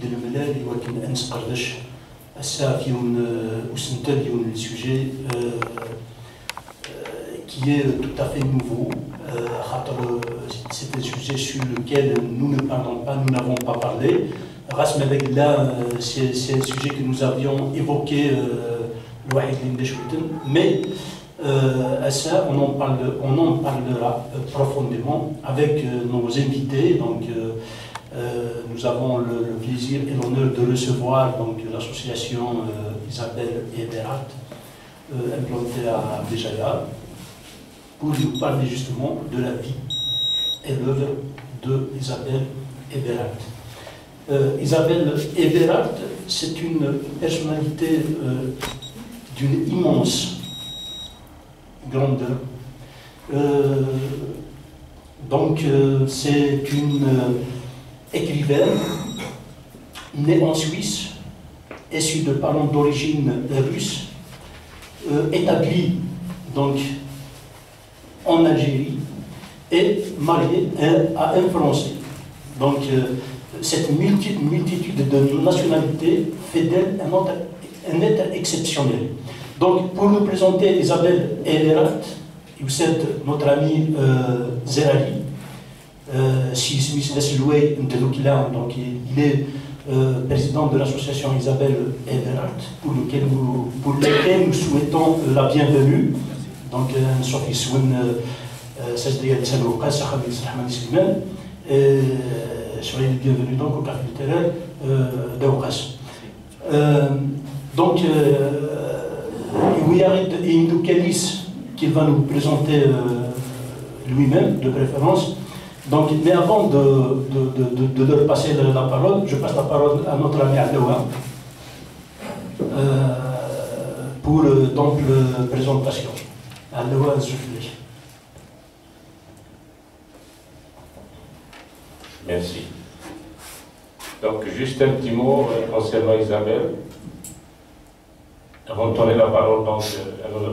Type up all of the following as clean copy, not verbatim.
الملالي ولكن أنس قردش الساعة فيهم وسنتبهوا le sujet qui est tout à fait nouveau. C'est un sujet sur lequel nous ne parlons pas, nous n'avons pas parlé. Rasmelek là, c'est un sujet que nous avions évoqué, mais à ça, on en parlera profondément avec nos invités. Donc, nous avons le plaisir et l'honneur de recevoir l'association Isabelle et Berat, implantée à Béjaïa, pour nous parler justement de la vie et l'œuvre de Isabelle et Berat. Isabelle et Berat, c'est une personnalité d'une immense grandeur. C'est une écrivaine née en Suisse, issue de parents d'origine russe, établie donc en Algérie et mariée à un Français. Donc cette multitude de nationalités fait d'elle un être exceptionnel. Donc pour nous présenter Isabelle Berat, vous êtes notre ami Zerali. Donc il est président de l'association Isabelle et Berat, pour lequel nous souhaitons la bienvenue. Donc Sophie Soun, soyez le bienvenu donc au café littéraire d'Aoukas. Donc il nous Kélis qu'il va nous présenter lui-même de préférence. Donc, mais avant de leur passer la parole, je passe la parole à notre ami Adawa pour donc la présentation. Adawa, je vous prie. Merci. Donc, juste un petit mot concernant Isabelle, avant de donner la parole donc,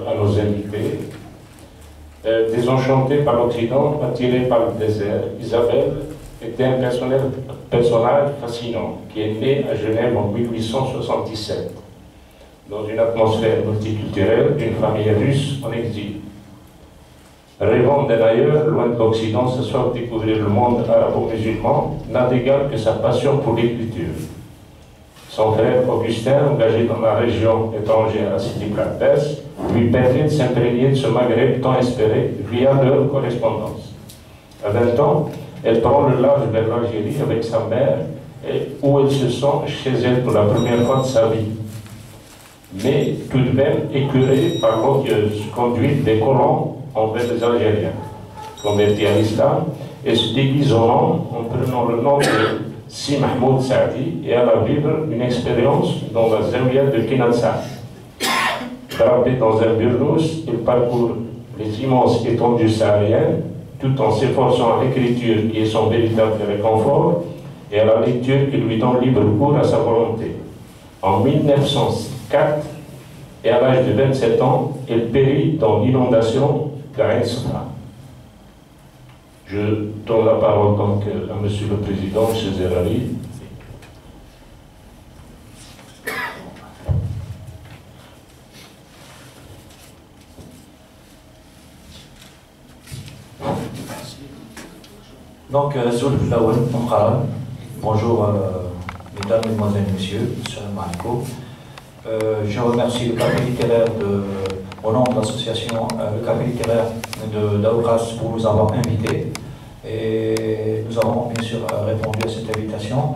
à nos invités. Désenchantée par l'Occident, attirée par le désert, Isabelle était un personnage fascinant qui est né à Genève en 1877, dans une atmosphère multiculturelle d'une famille russe en exil. Rêvant d'un ailleurs, loin de l'Occident, ce soir découvrir le monde arabo-musulman n'a d'égal que sa passion pour l'écriture. Son frère Augustin, engagé dans la région étrangère à Sidi Prates, lui permet de s'imprégner de ce Maghreb tant espéré via leur correspondance. À 20 ans, elle prend le large vers l'Algérie avec sa mère, où elle se sent chez elle pour la première fois de sa vie. Mais tout de même écœurée par l'odieuse conduite des colons envers les Algériens. Convertie à l'islam, elle se déguise en homme en prenant le nom de Si Mahmoud Saadi et alla vivre une expérience dans la zawiya de Kinatsa. Drapé dans un burnous, il parcourt les immenses étendues sahariennes tout en s'efforçant à l'écriture qui est son véritable réconfort et à la lecture qui lui donne libre cours à sa volonté. En 1904, et à l'âge de 27 ans, elle périt dans l'inondation d'Ain Safra. Je donne la parole donc à Monsieur le Président, M. Zerali. Donc, bonjour mesdames, mesdemoiselles, messieurs, salam alaikum. Je remercie le café littéraire au nom de l'association, le café littéraire d'Aoukas pour nous avoir invités. Et nous avons bien sûr répondu à cette invitation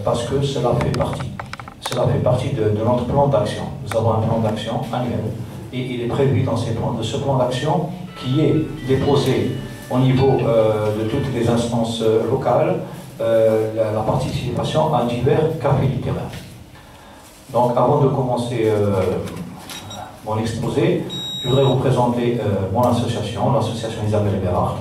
parce que cela fait partie de notre plan d'action. Nous avons un plan d'action annuel et il est prévu dans ce plan d'action qui est déposé au niveau de toutes les instances locales, la participation à divers cafés littéraires. Donc avant de commencer mon exposé, je voudrais vous présenter mon association, l'association Isabelle Berat,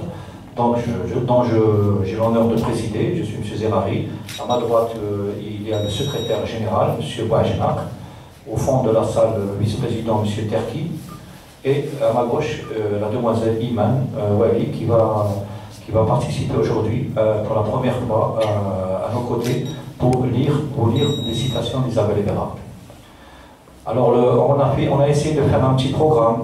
dont j'ai l'honneur de présider. Je suis M. Zerari. À ma droite, il y a le secrétaire général, M. Bouagenak. Au fond de la salle, le vice-président, M. Terki. Et à ma gauche, la demoiselle Iman Wali, qui va participer aujourd'hui pour la première fois à nos côtés pour lire des citations d'Isabelle Eberhardt. Alors on a essayé de faire un petit programme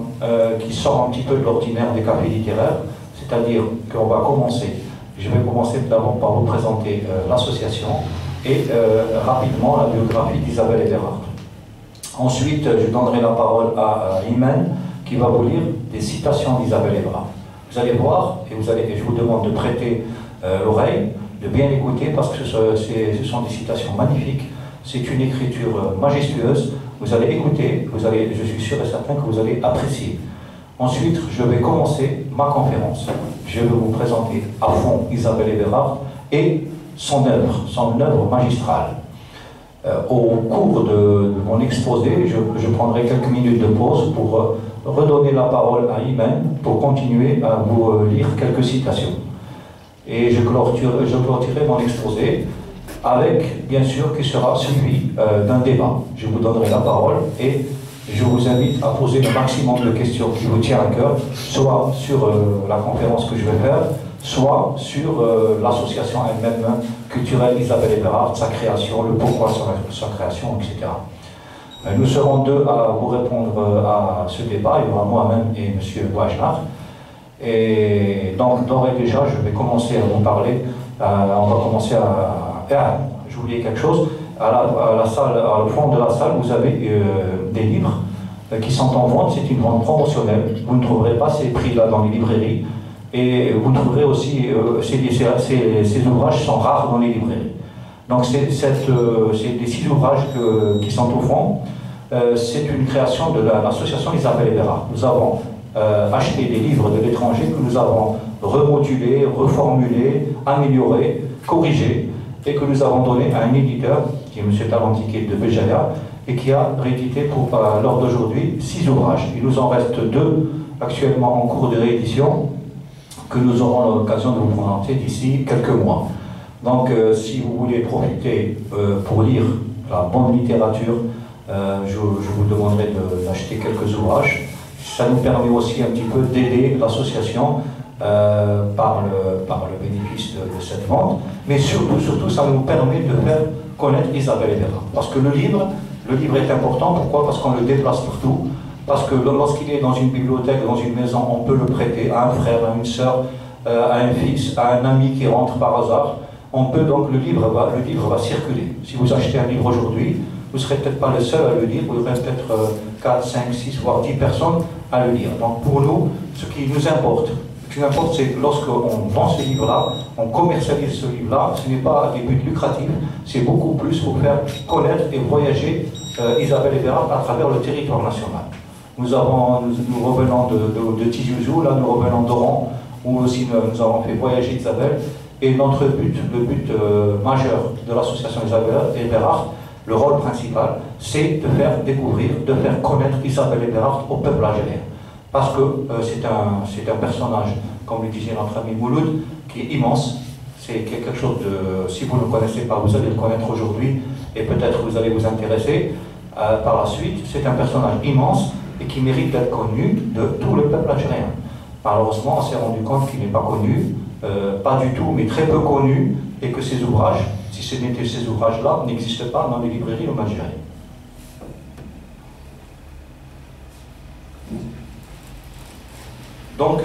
qui sort un petit peu de l'ordinaire des cafés littéraires, c'est-à-dire qu'on va commencer, je vais commencer d'abord par vous présenter l'association et rapidement la biographie d'Isabelle Eberhardt. Ensuite, je donnerai la parole à Imen qui va vous lire des citations d'Isabelle Eberhardt. Vous allez voir, et je vous demande de prêter l'oreille, de bien écouter parce que ce sont des citations magnifiques, c'est une écriture majestueuse, vous allez écouter, je suis sûr et certain que vous allez apprécier. Ensuite, je vais commencer ma conférence. Je vais vous présenter à fond Isabelle Eberhardt et son œuvre magistrale. Au cours de mon exposé, je prendrai quelques minutes de pause pour redonner la parole à Imen pour continuer à vous lire quelques citations. Et je clôturerai mon exposé avec, bien sûr, qui sera suivi d'un débat. Je vous donnerai la parole et je vous invite à poser le maximum de questions qui vous tient à cœur, soit sur la conférence que je vais faire, soit sur l'association elle-même culturelle Isabelle Eberhardt, sa création, le pourquoi de sa création, etc. Nous serons deux à vous répondre à ce débat, il y aura moi-même et M. Wajnar. Et donc, d'ores et déjà, je vais commencer à vous parler, on va commencer j'ai oublié quelque chose, au fond de la salle, vous avez des livres qui sont en vente, c'est une vente promotionnelle, vous ne trouverez pas ces prix-là dans les librairies, et vous trouverez aussi, ces ouvrages sont rares dans les librairies. Donc c'est des 6 ouvrages qui sont au fond, c'est une création de l'association Isabelle Eberhardt. Nous avons acheté des livres de l'étranger que nous avons remodulés, reformulés, améliorés, corrigés, et que nous avons donné à un éditeur, qui est M. Talantiquet de Béjaïa, et qui a réédité pour l'heure d'aujourd'hui 6 ouvrages. Il nous en reste 2 actuellement en cours de réédition, que nous aurons l'occasion de vous présenter d'ici quelques mois. Donc, si vous voulez profiter pour lire la bonne littérature, je vous demanderai d'acheter quelques ouvrages. Ça nous permet aussi un petit peu d'aider l'association par le bénéfice de cette vente, mais surtout, ça nous permet de faire connaître Isabelle Eberhardt. Parce que le livre est important, pourquoi? Parce qu'on le déplace partout, parce que lorsqu'il est dans une bibliothèque, dans une maison, on peut le prêter à un frère, à une sœur, à un fils, à un ami qui rentre par hasard. On peut donc, le livre va circuler. Si vous achetez un livre aujourd'hui, vous ne serez peut-être pas le seul à le lire, vous aurez peut-être 4, 5, 6, voire 10 personnes à le lire. Donc pour nous, ce qui nous importe, c'est que lorsqu'on vend ce livre-là, on commercialise ce livre-là, ce n'est pas à des buts lucratifs, c'est beaucoup plus pour faire connaître et voyager Isabelle Eberhardt à travers le territoire national. Nous revenons de Tizi Ouzou, là nous revenons d'Oran, où aussi nous avons fait voyager Isabelle, et notre but, le but majeur de l'association Isabelle Eberhardt, le rôle principal, c'est de faire découvrir, de faire connaître Isabelle Eberhardt au peuple algérien. Parce que c'est un personnage, comme le disait notre ami Mouloud, qui est immense. C'est quelque chose de... Si vous ne le connaissez pas, vous allez le connaître aujourd'hui, et peut-être vous allez vous intéresser par la suite. C'est un personnage immense et qui mérite d'être connu de tout le peuple algérien. Malheureusement, on s'est rendu compte qu'il n'est pas connu, pas du tout, mais très peu connu, et que ces ouvrages, si ce n'étaient ces ouvrages-là, n'existent pas dans les librairies en Algérie. Donc,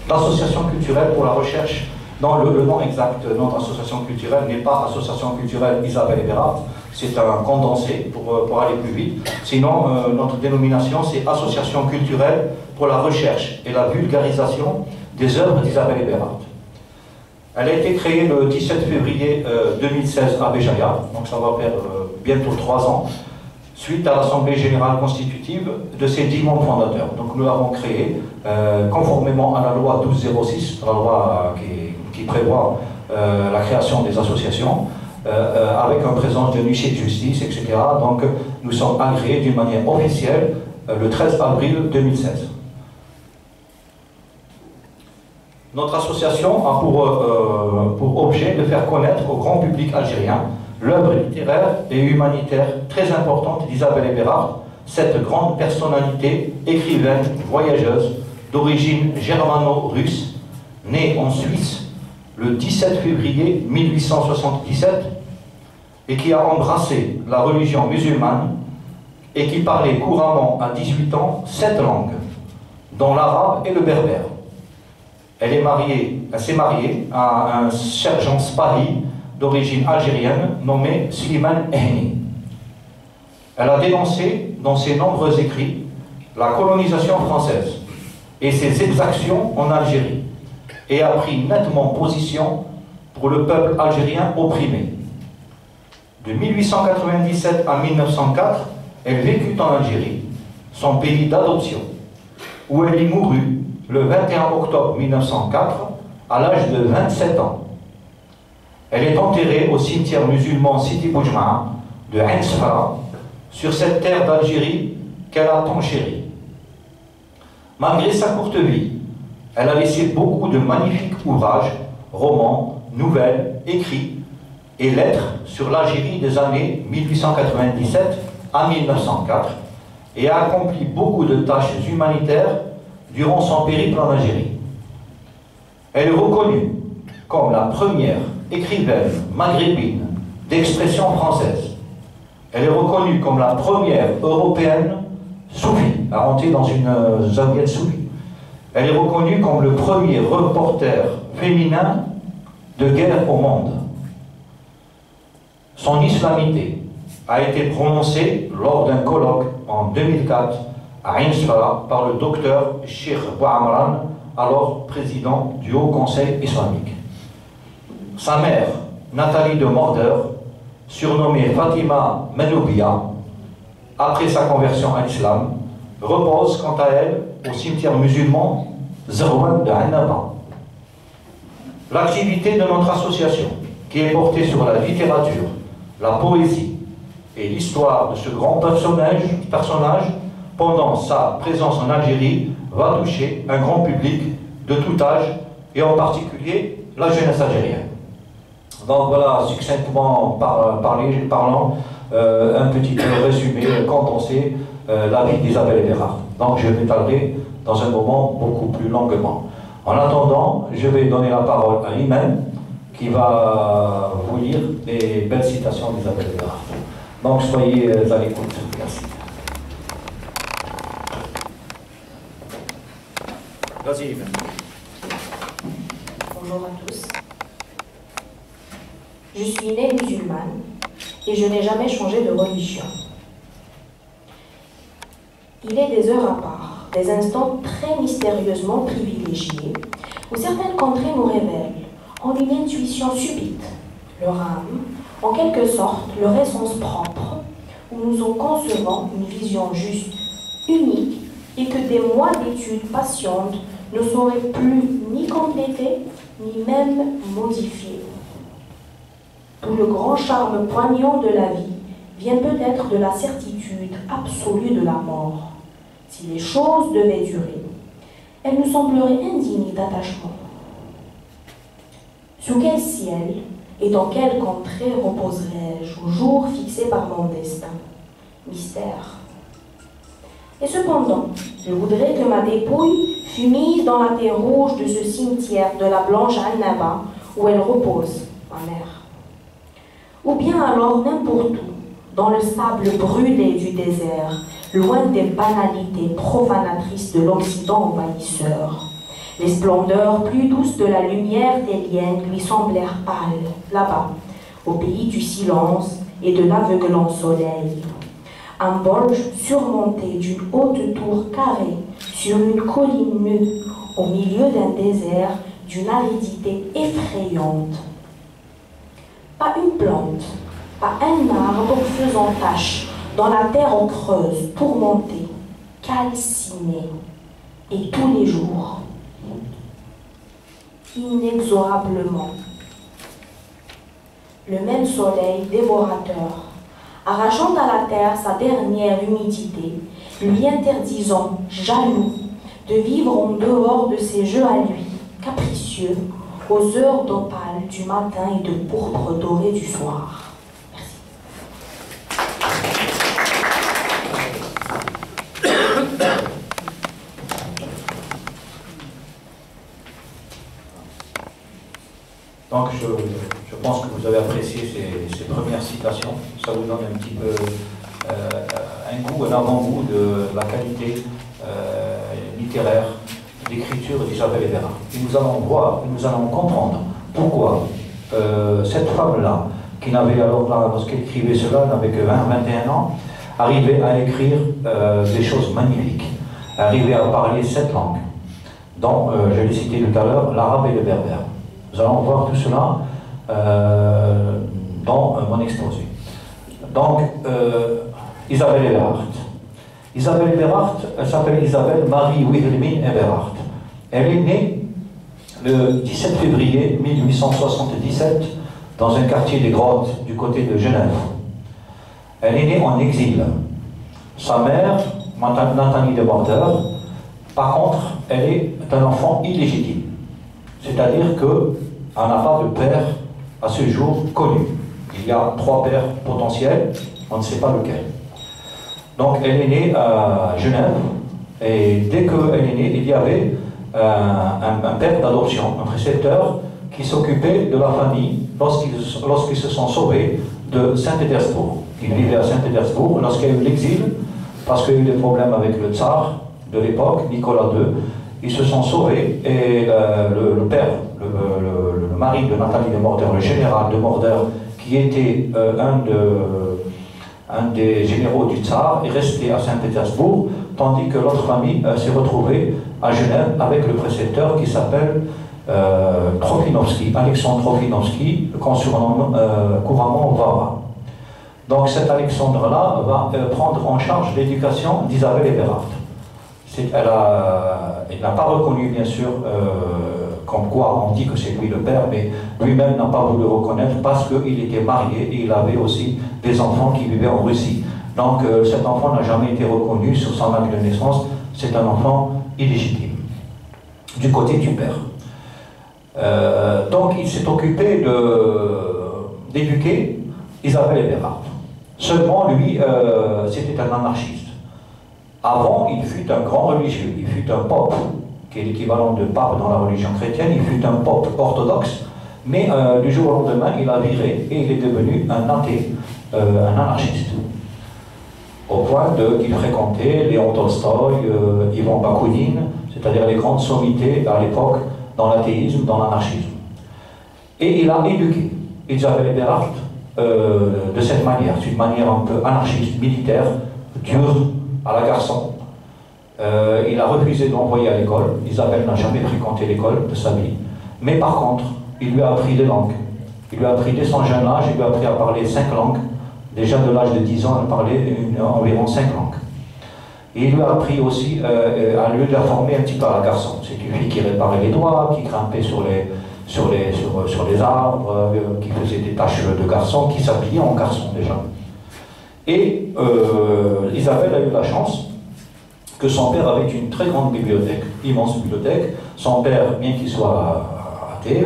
l'association culturelle pour la recherche, dans le nom exact de notre association culturelle n'est pas Association culturelle Isabelle Eberhardt, c'est un condensé pour aller plus vite. Sinon, notre dénomination, c'est Association culturelle pour la recherche et la vulgarisation des œuvres d'Isabelle Eberhardt. Elle a été créée le 17 février 2016 à Béjaïa, donc ça va faire bientôt 3 ans, suite à l'Assemblée Générale Constitutive de ses 10 membres fondateurs. Donc nous l'avons créée conformément à la loi 1206, la loi qui prévoit la création des associations, avec en présence d'un huissier de justice, etc. Donc nous sommes agréés d'une manière officielle le 13 avril 2016. Notre association a pour objet de faire connaître au grand public algérien l'œuvre littéraire et humanitaire très importante d'Isabelle Eberhardt, cette grande personnalité écrivaine, voyageuse, d'origine germano-russe, née en Suisse le 17 février 1877, et qui a embrassé la religion musulmane et qui parlait couramment à 18 ans 7 langues, dont l'arabe et le berbère. Elle s'est mariée à un sergent Spahi d'origine algérienne nommé Slimane Ehni. Elle a dénoncé dans ses nombreux écrits la colonisation française et ses exactions en Algérie et a pris nettement position pour le peuple algérien opprimé. De 1897 à 1904, elle vécut en Algérie, son pays d'adoption, où elle y mourut le 21 octobre 1904 à l'âge de 27 ans. Elle est enterrée au cimetière musulman Sidi Boujma de Ain Sfara, sur cette terre d'Algérie qu'elle a tant chérie. Malgré sa courte vie, elle a laissé beaucoup de magnifiques ouvrages, romans, nouvelles, écrits et lettres sur l'Algérie des années 1897 à 1904 et a accompli beaucoup de tâches humanitaires durant son périple en Algérie. Elle est reconnue comme la première écrivaine maghrébine d'expression française. Elle est reconnue comme la première européenne soufie à rentrer dans une zawiya soufie. Elle est reconnue comme le premier reporter féminin de guerre au monde. Son islamité a été prononcée lors d'un colloque en 2004 à Ain Sfara par le docteur Cheikh Bouamran, alors président du Haut Conseil islamique. Sa mère, Nathalie de Morder, surnommée Fatima Menoubia, après sa conversion à l'islam, repose quant à elle au cimetière musulman Zerwan de Annaba. L'activité de notre association, qui est portée sur la littérature, la poésie et l'histoire de ce grand personnage pendant sa présence en Algérie, va toucher un grand public de tout âge et en particulier la jeunesse algérienne. Donc voilà, succinctement parlant, un petit résumé condensé la vie d'Isabelle Eberhard. Donc je m'étalerai dans un moment beaucoup plus longuement. En attendant, je vais donner la parole à Imen qui va vous lire des belles citations d'Isabelle Eberhard. Donc soyez à l'écoute. Merci. Vas-y, Imen. Bonjour à tous. Je suis née musulmane et je n'ai jamais changé de religion. Il est des heures à part, des instants très mystérieusement privilégiés, où certaines contrées nous révèlent, en une intuition subite, leur âme, en quelque sorte leur essence propre, où nous en concevons une vision juste, unique, et que des mois d'études patientes ne sauraient plus ni compléter, ni même modifier. Tout le grand charme poignant de la vie vient peut-être de la certitude absolue de la mort. Si les choses devaient durer, elles nous sembleraient indignes d'attachement. Sous quel ciel et dans quelle contrée reposerais-je au jour fixé par mon destin? Mystère. Et cependant, je voudrais que ma dépouille fût mise dans la terre rouge de ce cimetière de la Blanche Annaba où elle repose, ma mère. Ou bien alors n'importe où, dans le sable brûlé du désert, loin des banalités profanatrices de l'Occident envahisseur. Les splendeurs plus douces de la lumière des liens lui semblèrent pâles, là-bas, au pays du silence et de l'aveuglant soleil. Un bolge surmonté d'une haute tour carrée, sur une colline nue, au milieu d'un désert d'une aridité effrayante. Pas une plante, pas un arbre faisant tache dans la terre en creuse, tourmentée, calcinée, et tous les jours, inexorablement, le même soleil dévorateur, arrachant à la terre sa dernière humidité, lui interdisant, jaloux, de vivre en dehors de ses jeux à lui, capricieux, aux heures d'opale du matin et de pourpre doré du soir. Donc je pense que vous avez apprécié ces premières citations. Ça vous donne un petit peu un goût, un avant-goût de la qualité littéraire d'écriture d'Isabelle Eberhardt. Et nous allons voir, nous allons comprendre pourquoi cette femme-là, qui n'avait alors, lorsqu'elle écrivait cela, n'avait que 20-21 ans, arrivait à écrire des choses magnifiques, arrivait à parler 7 langues, dont, je l'ai cité tout à l'heure, l'arabe et le berbère. Nous allons voir tout cela dans mon exposé. Donc, Isabelle Eberhardt. Isabelle Eberhardt, elle s'appelle Isabelle Marie Wilhelmine Eberhardt. Elle est née le 17 février 1877 dans un quartier des Grottes du côté de Genève. Elle est née en exil. Sa mère, Nathalie de Border, par contre, elle est un enfant illégitime. C'est-à-dire qu'elle n'a pas de père à ce jour connu. Il y a 3 pères potentiels, on ne sait pas lequel. Donc elle est née à Genève, et dès qu'elle est née, il y avait un père d'adoption, un précepteur, qui s'occupait de la famille lorsqu'ils se sont sauvés de Saint-Pétersbourg. Ils vivaient à Saint-Pétersbourg lorsqu'il y a eu l'exil, parce qu'il y a eu des problèmes avec le tsar de l'époque, Nicolas II. Ils se sont sauvés et le père, le mari de Nathalie de Morder, le général de Morder, qui était un des généraux du tsar, est resté à Saint-Pétersbourg, tandis que l'autre famille s'est retrouvée à Genève avec le précepteur qui s'appelle Trofinovski, Alexandre Trofinovski, qu'on surnomme couramment Vava. Donc cet Alexandre-là va prendre en charge l'éducation d'Isabelle Eberhardt. Elle n'a pas reconnu, bien sûr, comme quoi on dit que c'est lui le père, mais lui-même n'a pas voulu reconnaître parce qu'il était marié et il avait aussi des enfants qui vivaient en Russie. Donc cet enfant n'a jamais été reconnu sur son acte de naissance, c'est un enfant illégitime, du côté du père. Donc il s'est occupé d'éduquer Isabelle Eberhardt. Seulement lui, c'était un anarchiste. Avant, il fut un grand religieux, il fut un pope, qui est l'équivalent de pape dans la religion chrétienne, il fut un pope orthodoxe, mais du jour au lendemain, il a viré et il est devenu un athée, un anarchiste. Au point qu'il fréquentait Léon Tolstoï, Ivan Bakounine, c'est-à-dire les grandes sommités à l'époque dans l'athéisme, dans l'anarchisme. Et il a éduqué Isabelle Eberhardt de cette manière, c'est une manière un peu anarchiste, militaire, dure, à la garçon. Il a refusé de l'envoyer à l'école. Isabelle n'a jamais fréquenté l'école de sa vie. Mais par contre, il lui a appris des langues. Il lui a appris dès son jeune âge, il lui a appris à parler 5 langues. Déjà de l'âge de 10 ans, elle parlait environ 5 langues. Et il lui a appris aussi à lui la former un petit peu à la garçon. C'est une fille qui réparait les doigts, qui grimpait sur les arbres, qui faisait des tâches de garçon, qui s'habillait en garçon déjà. Et Isabelle a eu la chance que son père avait une très grande bibliothèque, immense bibliothèque. Son père, bien qu'il soit athée,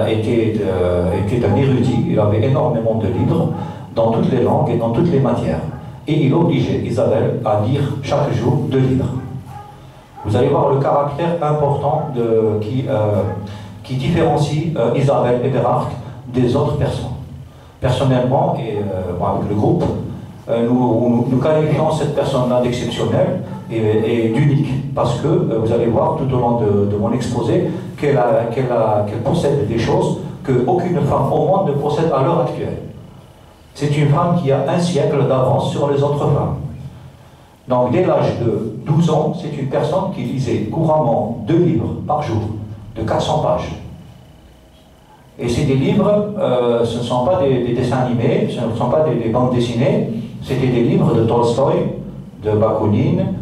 était un érudit. Il avait énormément de livres dans toutes les langues et dans toutes les matières. Et il obligeait Isabelle à lire chaque jour 2 livres. Vous allez voir le caractère important qui différencie Isabelle Eberhardt des autres personnes. Personnellement, et avec le groupe, nous qualifions cette personne-là d'exceptionnelle et d'unique, parce que vous allez voir tout au long de mon exposé qu'elle possède des choses qu'aucune femme au monde ne possède à l'heure actuelle. C'est une femme qui a un siècle d'avance sur les autres femmes. Donc dès l'âge de 12 ans, c'est une personne qui lisait couramment 2 livres par jour, de 400 pages. Et c'est des livres, ce ne sont pas des dessins animés, ce ne sont pas des bandes dessinées, c'était des livres de Tolstoï, de Bakounine,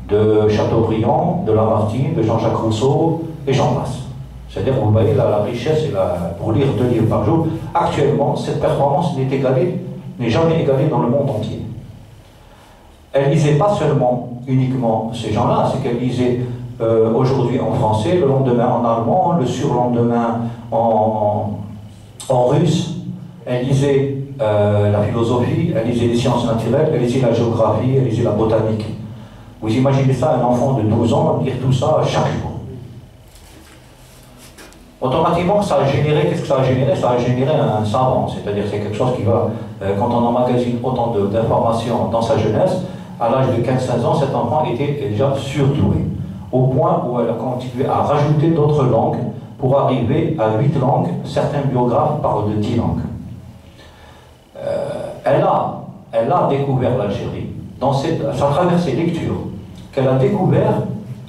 de Chateaubriand, de Lamartine, de Jean-Jacques Rousseau, et j'en passe. C'est-à-dire, vous voyez, la richesse, pour lire 2 livres par jour, actuellement, cette performance n'est jamais égalée dans le monde entier. Elle lisait pas seulement, uniquement ces gens-là, c'est qu'elle lisait aujourd'hui en français, le lendemain en allemand, le surlendemain en russe. Elle lisait la philosophie, elle lisait les sciences naturelles, elle lisait la géographie, elle lisait la botanique. Vous imaginez ça, un enfant de 12 ans lire tout ça chaque jour. automatiquement, ça a généré, qu'est-ce que ça a généré? Ça a généré un savant, c'est-à-dire c'est quelque chose qui va, quand on emmagasine autant d'informations dans sa jeunesse, à l'âge de 15-16 ans, cet enfant était déjà surdoué, au point où elle a continué à rajouter d'autres langues pour arriver à 8 langues. Certains biographes parlent de 10 langues. Elle a découvert l'Algérie, à travers ses lectures, qu'elle a découvert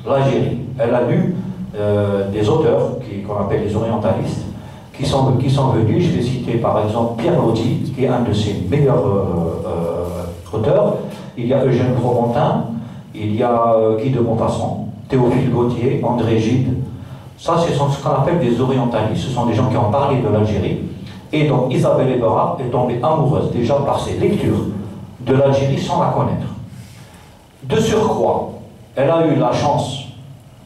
l'Algérie. Elle a lu des auteurs qu'on appelle les orientalistes, qui sont venus. Je vais citer par exemple Pierre Loti, qui est un de ses meilleurs auteurs. Il y a Eugène Fromentin, il y a Guy de Maupassant, Théophile Gautier, André Gide. Ça, ce sont ce qu'on appelle des orientalistes. Ce sont des gens qui ont parlé de l'Algérie. Et donc Isabelle Eberhard est tombée amoureuse déjà par ses lectures de l'Algérie sans la connaître. De surcroît, elle a eu la chance,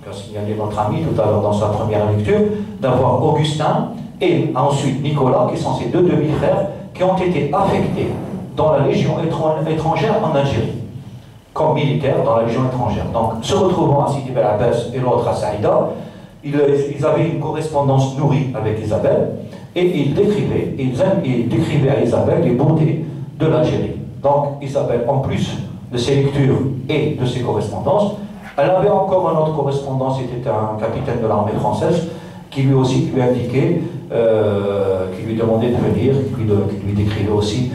qu'a signalé notre ami tout à l'heure dans sa première lecture, d'avoir Augustin et ensuite Nicolas, qui sont ses deux demi-frères, qui ont été affectés dans la Légion étrangère en Algérie, comme militaires dans la Légion étrangère. Donc, se retrouvant à Sidi Bel Abbès et l'autre à Saïda, ils avaient une correspondance nourrie avec Isabelle, et ils décrivaient à Isabelle les beautés de l'Algérie. Donc, Isabelle, en plus de ses lectures et de ses correspondances, elle avait encore un autre correspondant, c'était un capitaine de l'armée française, qui lui aussi lui indiquait, qui lui demandait de venir, qui lui décrivait aussi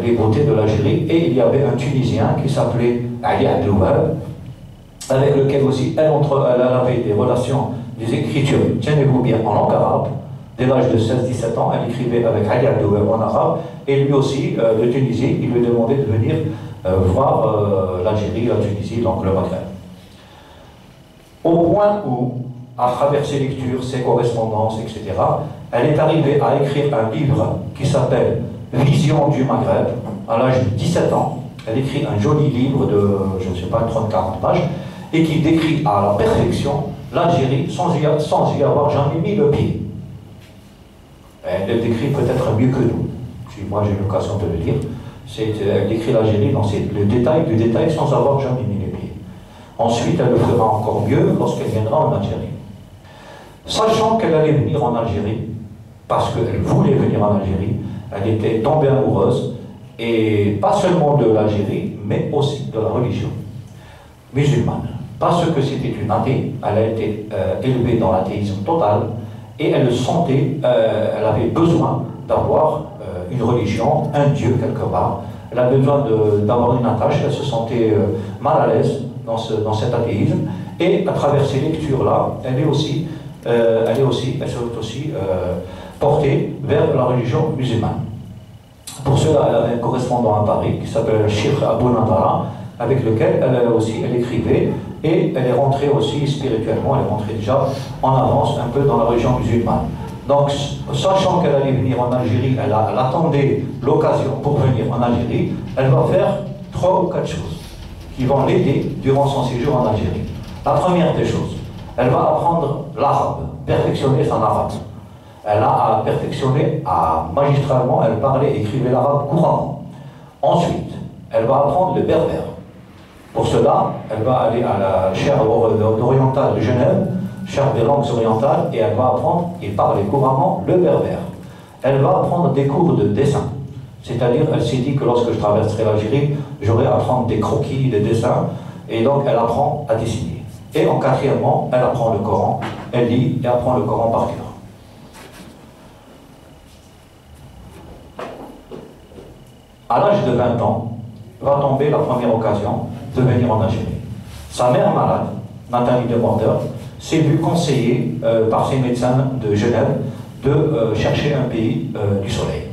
les beautés de l'Algérie. Et il y avait un Tunisien qui s'appelait Ali Abdelouab, avec lequel aussi elle avait des relations, des écritures, tenez-vous bien, en langue arabe. Dès l'âge de 16-17 ans, elle écrivait avec Ali Abdelouab en arabe, et lui aussi, de Tunisie, il lui demandait de venir voir l'Algérie, la Tunisie, donc le Maghreb. Au point où, à travers ses lectures, ses correspondances, etc., elle est arrivée à écrire un livre qui s'appelle Vision du Maghreb. À l'âge de 17 ans, elle écrit un joli livre de, je ne sais pas, 30-40 pages, et qui décrit à la perfection l'Algérie sans y avoir jamais mis le pied. Elle le décrit peut-être mieux que nous, si moi j'ai l'occasion de le lire. Elle décrit l'Algérie dans le détail du détail sans avoir jamais mis les pieds. Ensuite, elle le fera encore mieux lorsqu'elle viendra en Algérie. Sachant qu'elle allait venir en Algérie, parce qu'elle voulait venir en Algérie, elle était tombée amoureuse, et pas seulement de l'Algérie, mais aussi de la religion musulmane. Parce que c'était une athée, elle a été élevée dans l'athéisme total, et elle sentait, elle avait besoin d'avoir une religion, un Dieu quelque part. Elle a besoin d'avoir une attache, elle se sentait mal à l'aise dans cet athéisme, et à travers ces lectures-là, elle s'est aussi portée vers la religion musulmane. Pour cela, elle avait un correspondant à Paris qui s'appelle Cheikh Abou Nadara, avec lequel elle écrivait, et elle est rentrée aussi spirituellement, elle est rentrée déjà en avance un peu dans la religion musulmane. Donc, sachant qu'elle allait venir en Algérie, elle attendait l'occasion pour venir en Algérie, elle va faire 3 ou 4 choses qui vont l'aider durant son séjour en Algérie. La première des choses, elle va apprendre l'arabe, perfectionner son arabe. Elle a perfectionné magistralement, elle parlait et écrivait l'arabe couramment. Ensuite, elle va apprendre le berbère. Pour cela, elle va aller à la chaire orientale de Genève, chaire des langues orientales, et elle va apprendre et parler couramment le berbère. Elle va apprendre des cours de dessin. C'est-à-dire, elle s'est dit que lorsque je traverserai l'Algérie, j'aurai à apprendre des croquis, des dessins, et donc elle apprend à dessiner. Et en quatrièmement, elle apprend le Coran, elle lit et apprend le Coran par cœur. À l'âge de 20 ans, va tomber la première occasion de venir en Algérie. Sa mère malade, Nathalie de Border, s'est vue conseiller par ses médecins de Genève de chercher un pays du soleil.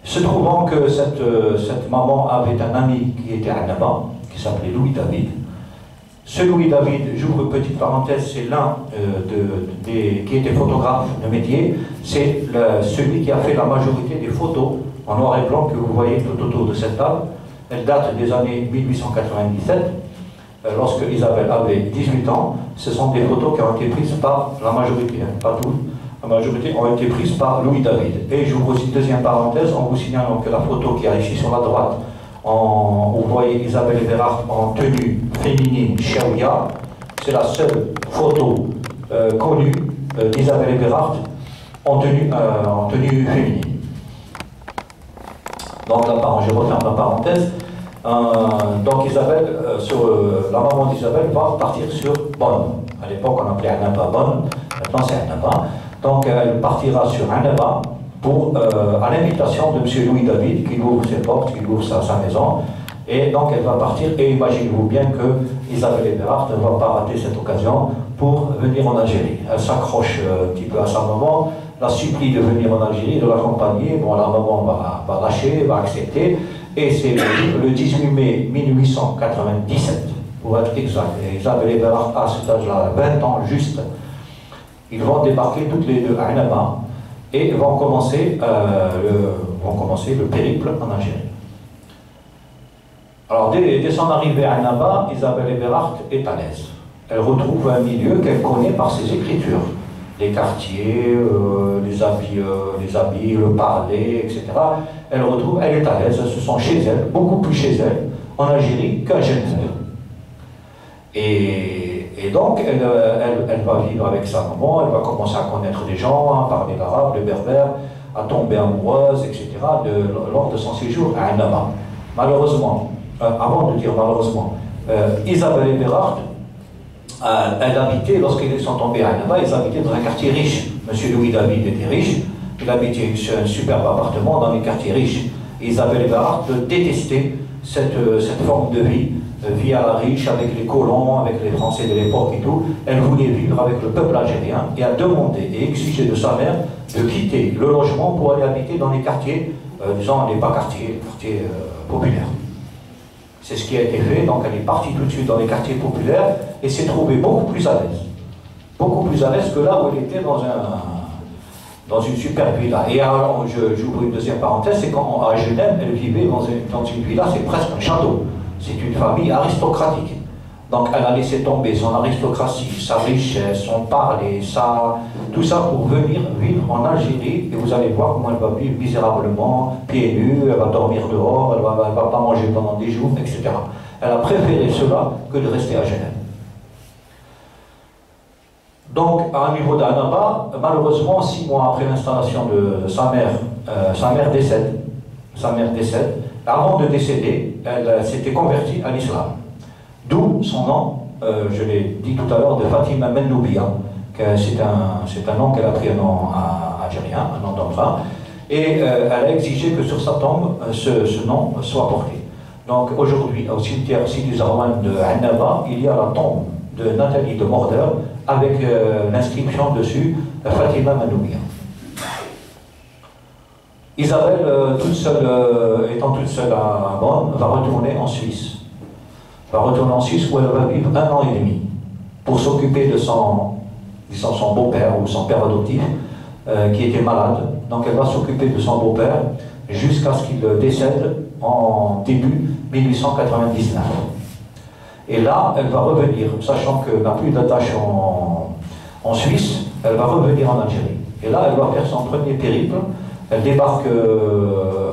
Se trouvant que cette maman avait un ami qui était à Annaba, qui s'appelait Louis David. Ce Louis David, j'ouvre une petite parenthèse, c'est l'un qui était photographe de métier, c'est celui qui a fait la majorité des photos en noir et blanc que vous voyez tout autour de cette table. Elle date des années 1897, lorsque Isabelle avait 18 ans. Ce sont des photos qui ont été prises par la majorité, pas toutes, la majorité ont été prises par Louis David. Et j'ouvre aussi une deuxième parenthèse en vous signalant que la photo qui est ici sur la droite, vous voyez Isabelle Eberhard en tenue féminine Shaouya, c'est la seule photo connue d'Isabelle Eberhardt en tenue féminine. Donc je referme la parenthèse. Donc Isabelle, la maman d'Isabelle va partir sur Bonn. À l'époque on appelait Annaba Bonn, maintenant c'est Annaba. Donc elle partira sur Annaba pour, à l'invitation de M. Louis David, qui lui ouvre ses portes, qui lui ouvre sa maison. Et donc elle va partir, et imaginez-vous bien que Isabelle Eberhardt ne va pas rater cette occasion pour venir en Algérie. Elle s'accroche un petit peu à sa maman, la supplie de venir en Algérie, de l'accompagner. Bon, la maman va lâcher, va accepter. Et c'est le 18 mai 1897, pour être exact. Et Isabelle Eberhardt, à cet âge-là, 20 ans juste, ils vont débarquer toutes les deux à Annaba et vont commencer le périple en Algérie. Alors, dès son arrivée à Annaba, Isabelle Eberhardt est à l'aise. Elle retrouve un milieu qu'elle connaît par ses écritures. Les quartiers, les habits, le parler, etc. Elle est à l'aise, elles se sont chez elle, beaucoup plus chez elle, en Algérie qu'à Genève. Et donc, elle va vivre avec sa maman, elle va commencer à connaître des gens, à parler l'arabe, le berbère, à tomber amoureuse, etc. lors de son séjour à Annaba. Malheureusement, avant de dire malheureusement, Isabelle Eberhardt, elle habitait, lorsqu'ils sont tombés à Annaba, ils habitaient dans un quartier riche. Monsieur Louis David était riche, il habitait un superbe appartement dans les quartiers riches. Et Isabelle Eberhardt détestait cette forme de vie à la riche, avec les colons, avec les Français de l'époque et tout. Elle voulait vivre avec le peuple algérien et a demandé et exigé de sa mère de quitter le logement pour aller habiter dans les quartiers, disons les quartiers populaires. C'est ce qui a été fait, donc elle est partie tout de suite dans les quartiers populaires et s'est trouvée beaucoup plus à l'aise. Beaucoup plus à l'aise que là où elle était dans une superbe villa. Et alors, j'ouvre une deuxième parenthèse, c'est qu'à Genève, elle vivait dans une villa, c'est presque un château. C'est une famille aristocratique. Donc elle a laissé tomber son aristocratie, sa richesse, son parler, tout ça pour venir vivre en Algérie. Et vous allez voir comment elle va vivre misérablement, pieds nus, elle va dormir dehors, elle ne va pas manger pendant des jours, etc. Elle a préféré cela que de rester à Genève. Donc, à un niveau d'Annaba, malheureusement, 6 mois après l'installation de sa mère décède. Sa mère décède. Avant de décéder, elle s'était convertie à l'islam. D'où son nom, je l'ai dit tout à l'heure, de Fatima Mennoubia. C'est un nom qu'elle a pris, un nom algérien, un nom d'Omra. Et elle a exigé que sur sa tombe, ce nom soit porté. Donc aujourd'hui, au cimetière Sidi Zarwan de Annaba, il y a la tombe de Nathalie de Morder avec l'inscription dessus Fatima Mennoubia. Isabelle, étant toute seule à Bonn, va retourner en Suisse. Où elle va vivre 1 an et demi pour s'occuper de son beau-père ou son père adoptif qui était malade. Donc elle va s'occuper de son beau-père jusqu'à ce qu'il décède en début 1899. Et là, elle va revenir, sachant qu'elle n'a plus d'attache en Suisse, elle va revenir en Algérie. Et là, elle va faire son premier périple. Elle débarque,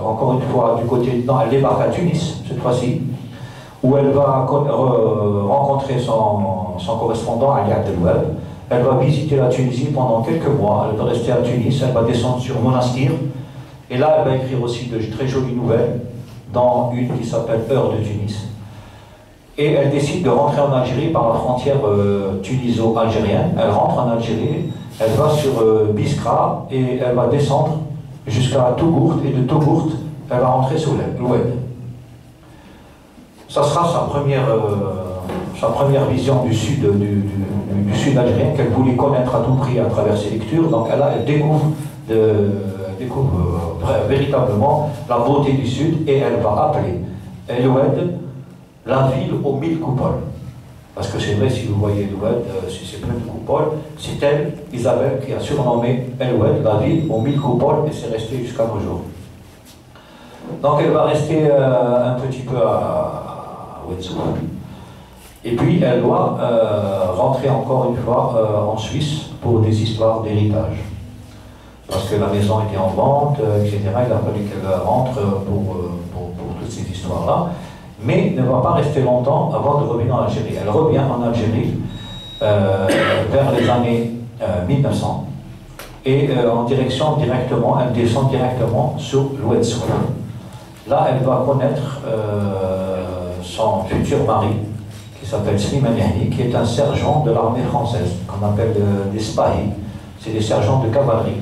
encore une fois, elle débarque à Tunis, cette fois-ci, où elle va rencontrer son correspondant, Ali Abdeloueb. Elle va visiter la Tunisie pendant quelques mois. Elle va rester à Tunis, elle va descendre sur Monastir. Et là, elle va écrire aussi de très jolies nouvelles, dans une qui s'appelle Heure de Tunis. Et elle décide de rentrer en Algérie par la frontière tuniso-algérienne. Elle rentre en Algérie, elle va sur Biskra et elle va descendre jusqu'à Tougourt, et de Tougourt, elle va rentrer sur l'Oued. Ça sera sa première vision du sud algérien qu'elle voulait connaître à tout prix à travers ses lectures. Donc elle découvre véritablement la beauté du sud et elle va appeler l'Oued la ville aux 1000 coupoles. Parce que c'est vrai, si vous voyez l'Oued, si c'est plein de coupoles, c'est elle, Isabelle, qui a surnommé l'Oued la ville aux 1000 coupoles, et c'est resté jusqu'à nos jours. Donc elle va rester un petit peu à Ouedsouk. Et puis elle doit rentrer encore une fois en Suisse pour des histoires d'héritage. Parce que la maison était en vente, etc. Il a fallu qu'elle rentre pour toutes ces histoires-là. Mais ne va pas rester longtemps avant de revenir en Algérie. Elle revient en Algérie vers les années 1900. Et en direction directement, elle descend directement sur l'Oued Souf. Là, elle va connaître son futur mari, qui s'appelle Slimane Yahni, qui est un sergent de l'armée française, qu'on appelle des Spahis, c'est des sergents de cavalerie.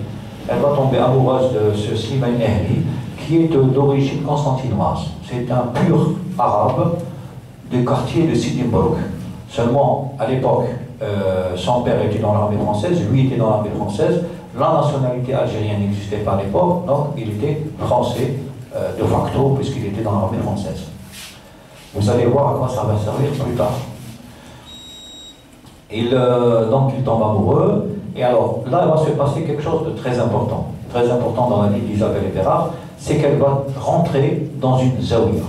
Elle va tomber amoureuse de ce Slimane Yahni, qui est d'origine constantinoise. C'est un pur arabe du quartier de Sidi Mbrouk. Seulement, à l'époque, son père était dans l'armée française, lui était dans l'armée française, la nationalité algérienne n'existait pas à l'époque, donc il était français de facto, puisqu'il était dans l'armée française. Vous allez voir à quoi ça va servir plus tard. Donc il tombe amoureux, et alors là, il va se passer quelque chose de très important dans la vie d'Isabelle Eberhard, c'est qu'elle va rentrer dans une zaouia.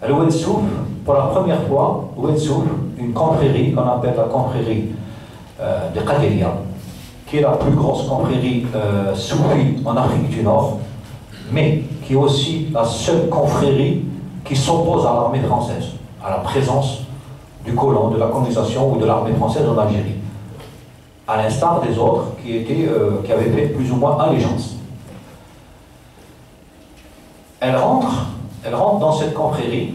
L'Oued Souf, pour la première fois, Oued Souf, une confrérie qu'on appelle la confrérie de Qaderia, qui est la plus grosse confrérie soufie en Afrique du Nord, mais qui est aussi la seule confrérie qui s'oppose à l'armée française, à la présence du colon, de la colonisation ou de l'armée française en Algérie, à l'instar des autres qui avaient fait plus ou moins allégeance. Elle rentre dans cette confrérie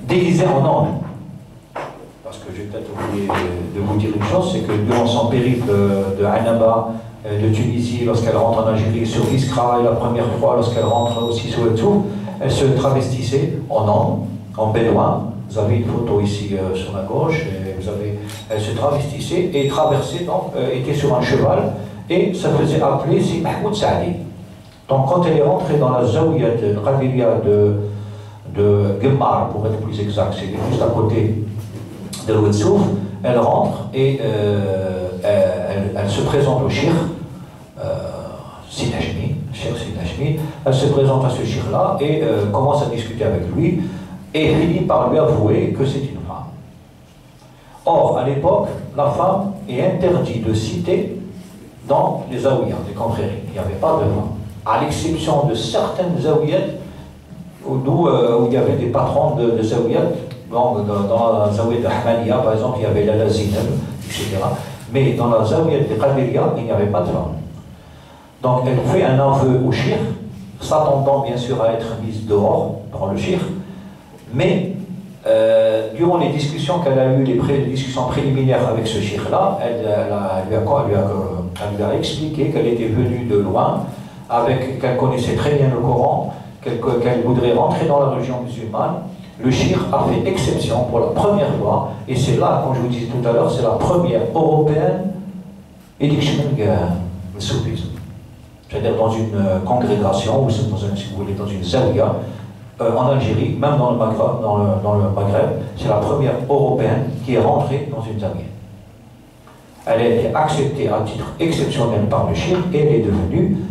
déguisée en homme. Parce que j'ai peut-être oublié de vous dire une chose, c'est que durant son périple de Annaba, de Tunisie, lorsqu'elle rentre en Algérie sur Iskra, et la première fois lorsqu'elle rentre aussi sur le Souf, elle se travestissait en homme, en bédouin. Vous avez une photo ici sur la gauche, et elle se travestissait et traversait, donc était sur un cheval, et ça faisait appeler si Mahmoud Saadi. Donc quand elle est rentrée dans la zaouia de Qaderia de Guemmar, pour être plus exact, c'est juste à côté de l'Oued Souf, elle rentre et elle se présente au shir, Sidi Hachmi, elle se présente à ce shir-là et commence à discuter avec lui et finit par lui avouer que c'est une femme. Or, à l'époque, la femme est interdite de citer dans les zaouïas, les confréries. Il n'y avait pas de femme. À l'exception de certaines zaouïettes où il y avait des patrons de zaouïettes. Dans la zaouïa de Ahmadiyya, par exemple, il y avait la Zineb, etc. Mais dans la zaouïa de Qaderia, il n'y avait pas de femme. Donc elle fait un aveu au shir, s'attendant bien sûr à être mise dehors dans le shir, mais durant les discussions qu'elle a eues, les discussions préliminaires avec ce shir-là, elle lui a expliqué qu'elle était venue de loin, qu'elle connaissait très bien le Coran, qu'elle voudrait rentrer dans la religion musulmane. Le shir a fait exception pour la première fois, et c'est là, comme je vous disais tout à l'heure, c'est la première européenne élection de soufisme. C'est-à-dire dans une congrégation, ou si vous voulez, dans une zaouia, en Algérie, même dans le Maghreb, c'est la première européenne qui est rentrée dans une zaouia. Elle a été acceptée à titre exceptionnel par le shir, et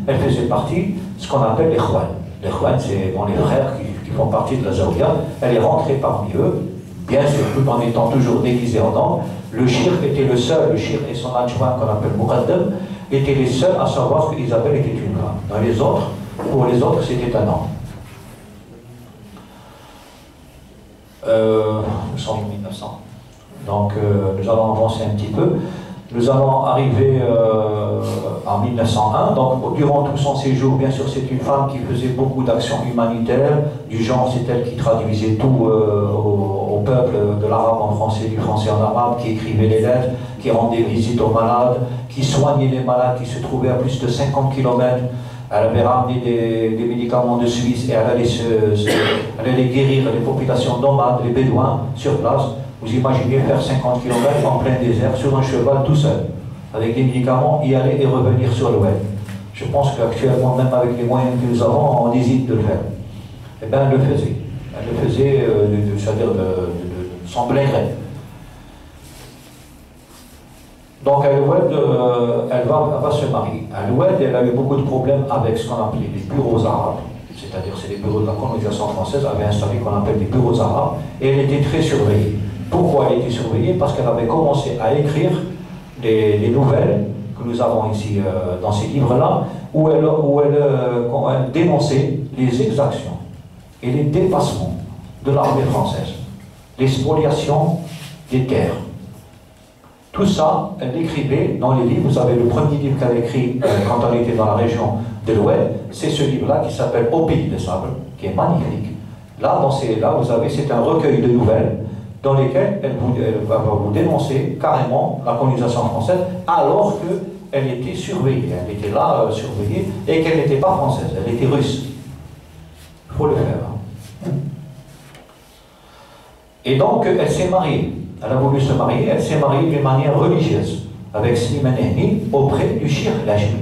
elle faisait partie de ce qu'on appelle les khwan. Les khwan, c'est les frères qui font partie de la zaouia. Elle est rentrée parmi eux, bien sûr, tout en étant toujours déguisée en homme. Le shir et son adjoint, qu'on appelle Muqaddam, étaient les seuls à savoir qu'Isabelle était une femme. Pour les autres, c'était un homme. Nous sommes en 1900. Donc, nous allons avancer un petit peu. Nous allons arriver en 1901. Donc, durant tout son séjour, bien sûr, c'est une femme qui faisait beaucoup d'actions humanitaires. Du genre, c'est elle qui traduisait tout au peuple, de l'arabe en français, du français en arabe, qui écrivait les lettres, qui rendait visite aux malades, qui soignait les malades qui se trouvaient à plus de 50 km. Elle avait ramené des médicaments de Suisse et elle allait guérir les populations nomades, les bédouins, sur place. Vous imaginez faire 50 km en plein désert sur un cheval tout seul, avec des médicaments, y aller et revenir sur le web. Je pense qu'actuellement, même avec les moyens que nous avons, on hésite de le faire. Eh bien, elle le faisait. Elle le faisait, c'est-à-dire de son plein gré. Donc, Al-Oued, elle va se marier. Al-Oued, elle a eu beaucoup de problèmes avec ce qu'on appelait les bureaux arabes. C'est-à-dire, c'est les bureaux de la colonisation française avaient installé ce qu'on appelle les bureaux arabes, et elle était très surveillée. Pourquoi elle était surveillée? Parce qu'elle avait commencé à écrire les nouvelles que nous avons ici dans ces livres-là, où elle dénonçait les exactions et les dépassements de l'armée française, les spoliations des terres, Tout ça, elle l'écrivait dans les livres. Vous avez le premier livre qu'elle a écrit quand elle était dans la région de l'Ouest, c'est ce livre-là qui s'appelle Au pays des sables, qui est magnifique. Là, vous avez, c'est un recueil de nouvelles dans lesquelles elle va vous dénoncer carrément la colonisation française, alors qu'elle était surveillée. Elle était là, surveillée, et qu'elle n'était pas française, elle était russe. Il faut le faire. Hein. Et donc, elle s'est mariée. Elle a voulu se marier, elle s'est mariée d'une manière religieuse, avec Slimane Henni, auprès du Cheikh Lajmi.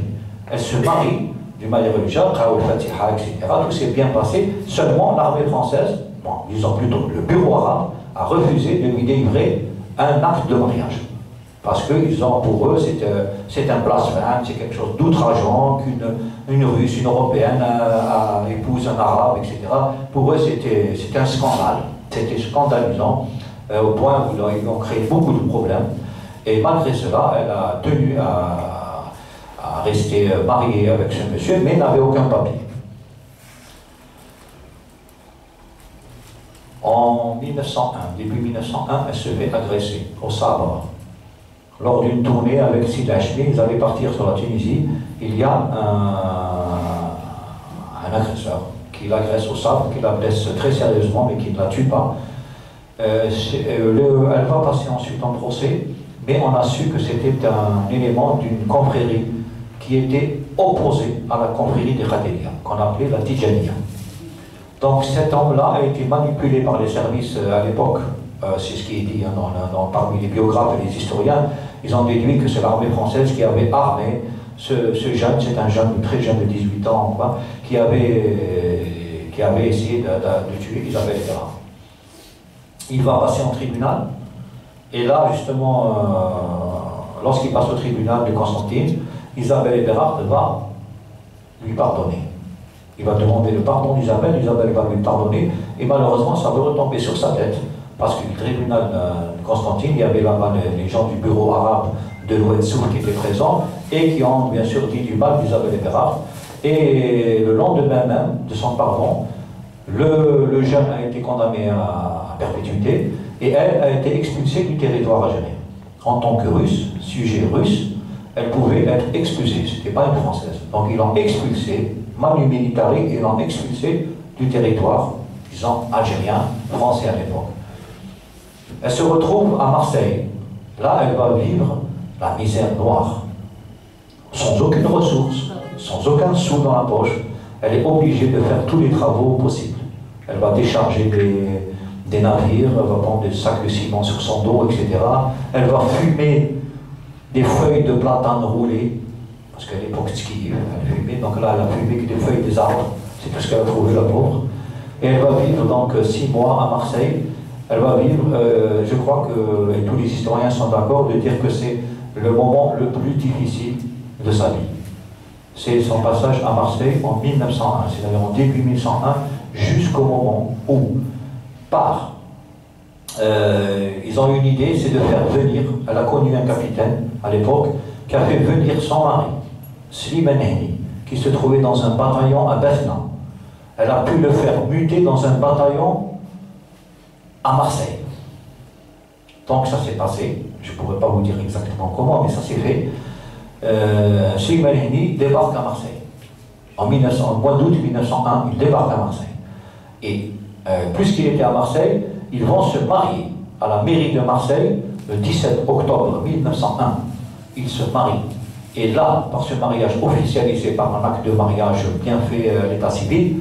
Elle se marie d'une manière religieuse, Raoul Fatiha, etc. Tout s'est bien passé, seulement l'armée française, bon, disons plutôt le bureau arabe, a refusé de lui délivrer un acte de mariage. Parce que pour eux, c'est un blasphème, c'est quelque chose d'outrageant, qu'une Russe, une Européenne épouse un Arabe, etc. Pour eux, c'était un scandale, c'était scandalisant. Au point où ils ont créé beaucoup de problèmes. Et malgré cela, elle a tenu à rester mariée avec ce monsieur, mais n'avait aucun papier. En 1901, début 1901, elle se fait agresser au sabre. Lors d'une tournée avec Sid Hachmi, ils allaient partir sur la Tunisie. Il y a un agresseur qui l'agresse au sabre, qui la blesse très sérieusement, mais qui ne la tue pas. Elle va passer ensuite en procès, mais on a su que c'était un élément d'une confrérie qui était opposée à la confrérie des Khadelia, qu'on appelait la Tidjaniya. Donc cet homme-là a été manipulé par les services à l'époque, c'est ce qui est dit hein, parmi les biographes et les historiens. Ils ont déduit que c'est l'armée française qui avait armé ce jeune, c'est un jeune très jeune de 18 ans, quoi, qui avait essayé de tuer Isabelle Eberhard. Il va passer en tribunal, et là, justement, lorsqu'il passe au tribunal de Constantine, Isabelle Eberhard va lui pardonner. Il va demander le pardon d'Isabelle, Isabelle va lui pardonner, et malheureusement, ça va retomber sur sa tête, parce que le tribunal de Constantine, il y avait là-bas les gens du bureau arabe de l'Ouest qui étaient présents, et qui ont bien sûr dit du mal d'Isabelle Eberhard. Et le lendemain même de son pardon, le jeune a été condamné à perpétuité et elle a été expulsée du territoire algérien. En tant que russe, sujet russe, elle pouvait être expulsée, ce n'était pas une française. Donc ils l'ont expulsée, manu militari, ils l'ont expulsée du territoire, disons, algérien, français à l'époque. Elle se retrouve à Marseille. Là, elle va vivre la misère noire, sans aucune ressource, sans aucun sou dans la poche. Elle est obligée de faire tous les travaux possibles. Elle va décharger des navires, elle va prendre des sacs de ciment sur son dos, etc. Elle va fumer des feuilles de platane roulées, parce qu'à l'époque, elle fumait, donc là, elle a fumé que des feuilles des arbres. C'est tout ce qu'elle a trouvé, la pauvre. Et elle va vivre donc 6 mois à Marseille. Elle va vivre, je crois que, et tous les historiens sont d'accord, de dire que c'est le moment le plus difficile de sa vie. C'est son passage à Marseille en 1901, c'est-à-dire en début 1901, jusqu'au moment où, ils ont eu une idée, c'est de faire venir, elle a connu un capitaine à l'époque, qui a fait venir son mari, Slimane Henni, qui se trouvait dans un bataillon à Besna. Elle a pu le faire muter dans un bataillon à Marseille. Donc ça s'est passé, je ne pourrais pas vous dire exactement comment, mais ça s'est fait. Slimane Henni débarque à Marseille. En mois d'août 1901, il débarque à Marseille. Et puisqu'il était à Marseille, ils vont se marier à la mairie de Marseille le 17 octobre 1901. Ils se marient. Et là, par ce mariage officialisé par un acte de mariage bien fait à l'état civil,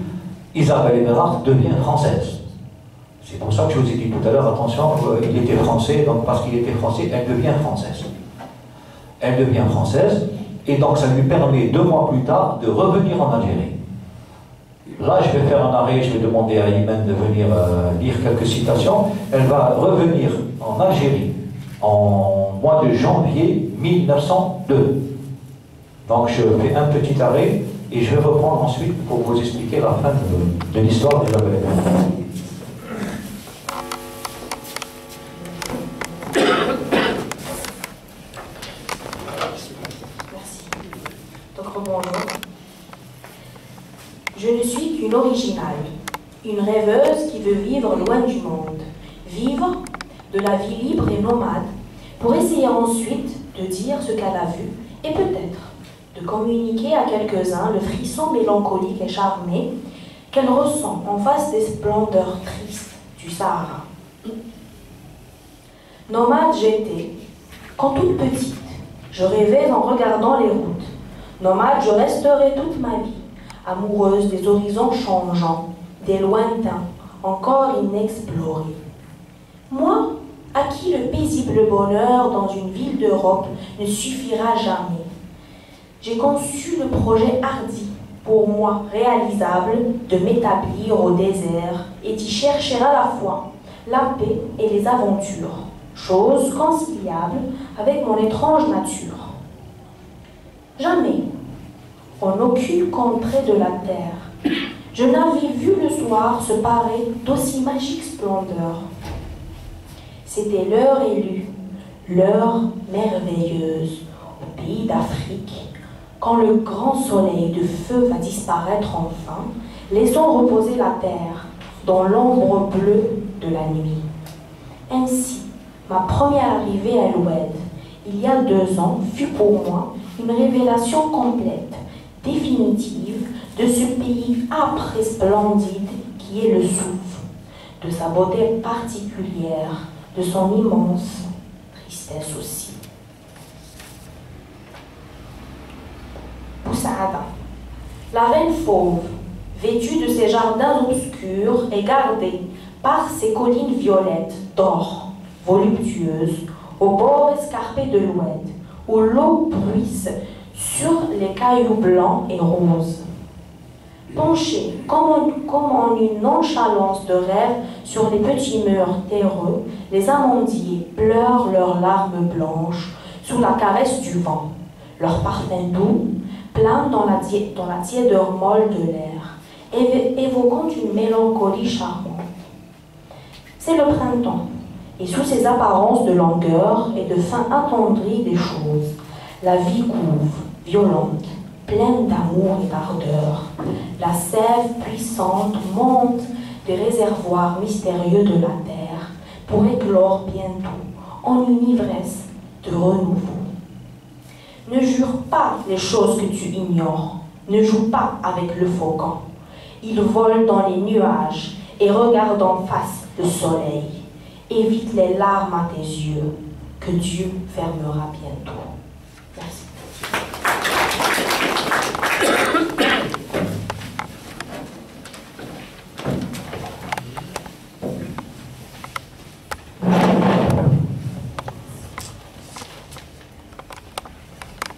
Isabelle Eberhard devient française. C'est pour ça que je vous ai dit tout à l'heure, attention, il était français, donc parce qu'il était français, elle devient française. Elle devient française, et donc ça lui permet 2 mois plus tard de revenir en Algérie. Là, je vais faire un arrêt, je vais demander à Imen de venir lire quelques citations. Elle va revenir en Algérie en mois de janvier 1902. Donc je fais un petit arrêt et je vais reprendre ensuite pour vous expliquer la fin de l'histoire d'Isabelle Eberhard. Je ne suis qu'une originale, une rêveuse qui veut vivre loin du monde, vivre de la vie libre et nomade, pour essayer ensuite de dire ce qu'elle a vu et peut-être de communiquer à quelques-uns le frisson mélancolique et charmé qu'elle ressent en face des splendeurs tristes du Sahara. Nomade j'étais, quand toute petite, je rêvais en regardant les routes. Nomade, je resterai toute ma vie, amoureuse des horizons changeants, des lointains, encore inexplorés. Moi, à qui le paisible bonheur dans une ville d'Europe ne suffira jamais. J'ai conçu le projet hardi, pour moi réalisable, de m'établir au désert et d'y chercher à la fois la paix et les aventures, chose conciliable avec mon étrange nature. Jamais, en aucune contrée de la terre, je n'avais vu le soir se parer d'aussi magique splendeur. C'était l'heure élue, l'heure merveilleuse, au pays d'Afrique, quand le grand soleil de feu va disparaître enfin, laissant reposer la terre dans l'ombre bleue de la nuit. Ainsi, ma première arrivée à l'Oued, il y a 2 ans, fut pour moi une révélation complète, définitive, de ce pays âpre et splendide qui est le Souff, de sa beauté particulière, de son immense tristesse aussi. Boussaada, la reine fauve, vêtue de ses jardins obscurs et gardée par ses collines violettes d'or, voluptueuses, au bord escarpé de l'Oued, où l'eau bruisse sur les cailloux blancs et roses. Penchés comme en une nonchalance de rêve sur les petits murs terreux, les amandiers pleurent leurs larmes blanches sous la caresse du vent. Leur parfum doux plane dans la tiédeur molle de l'air, évoquant une mélancolie charmante. C'est le printemps, et sous ses apparences de langueur et de fin attendrie des choses, la vie couve, violente, pleine d'amour et d'ardeur. La sève puissante monte des réservoirs mystérieux de la terre pour éclore bientôt en une ivresse de renouveau. Ne jure pas les choses que tu ignores, ne joue pas avec le faucon. Il vole dans les nuages et regarde en face le soleil. Évite les larmes à tes yeux, que Dieu fermera bientôt. Merci.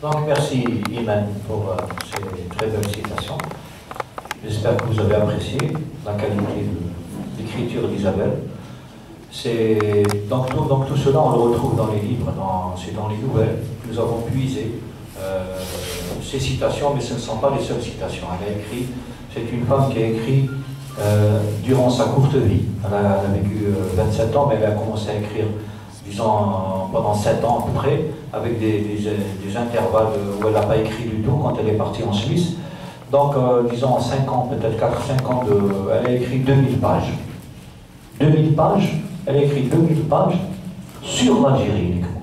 Donc merci Iman pour ces très belles citations. J'espère que vous avez apprécié la qualité de l'écriture d'Isabelle. Donc tout cela on le retrouve dans les livres, c'est dans les nouvelles que nous avons puisé ces citations, mais ce ne sont pas les seules citations. Elle a écrit, c'est une femme qui a écrit durant sa courte vie. Elle a vécu 27 ans, mais elle a commencé à écrire, disons, pendant 7 ans à peu près, avec des intervalles où elle n'a pas écrit du tout quand elle est partie en Suisse. Donc, disons, en 5 ans, peut-être 4-5 ans, elle a écrit 2000 pages. 2000 pages, elle a écrit 2000 pages sur l'Algérie uniquement.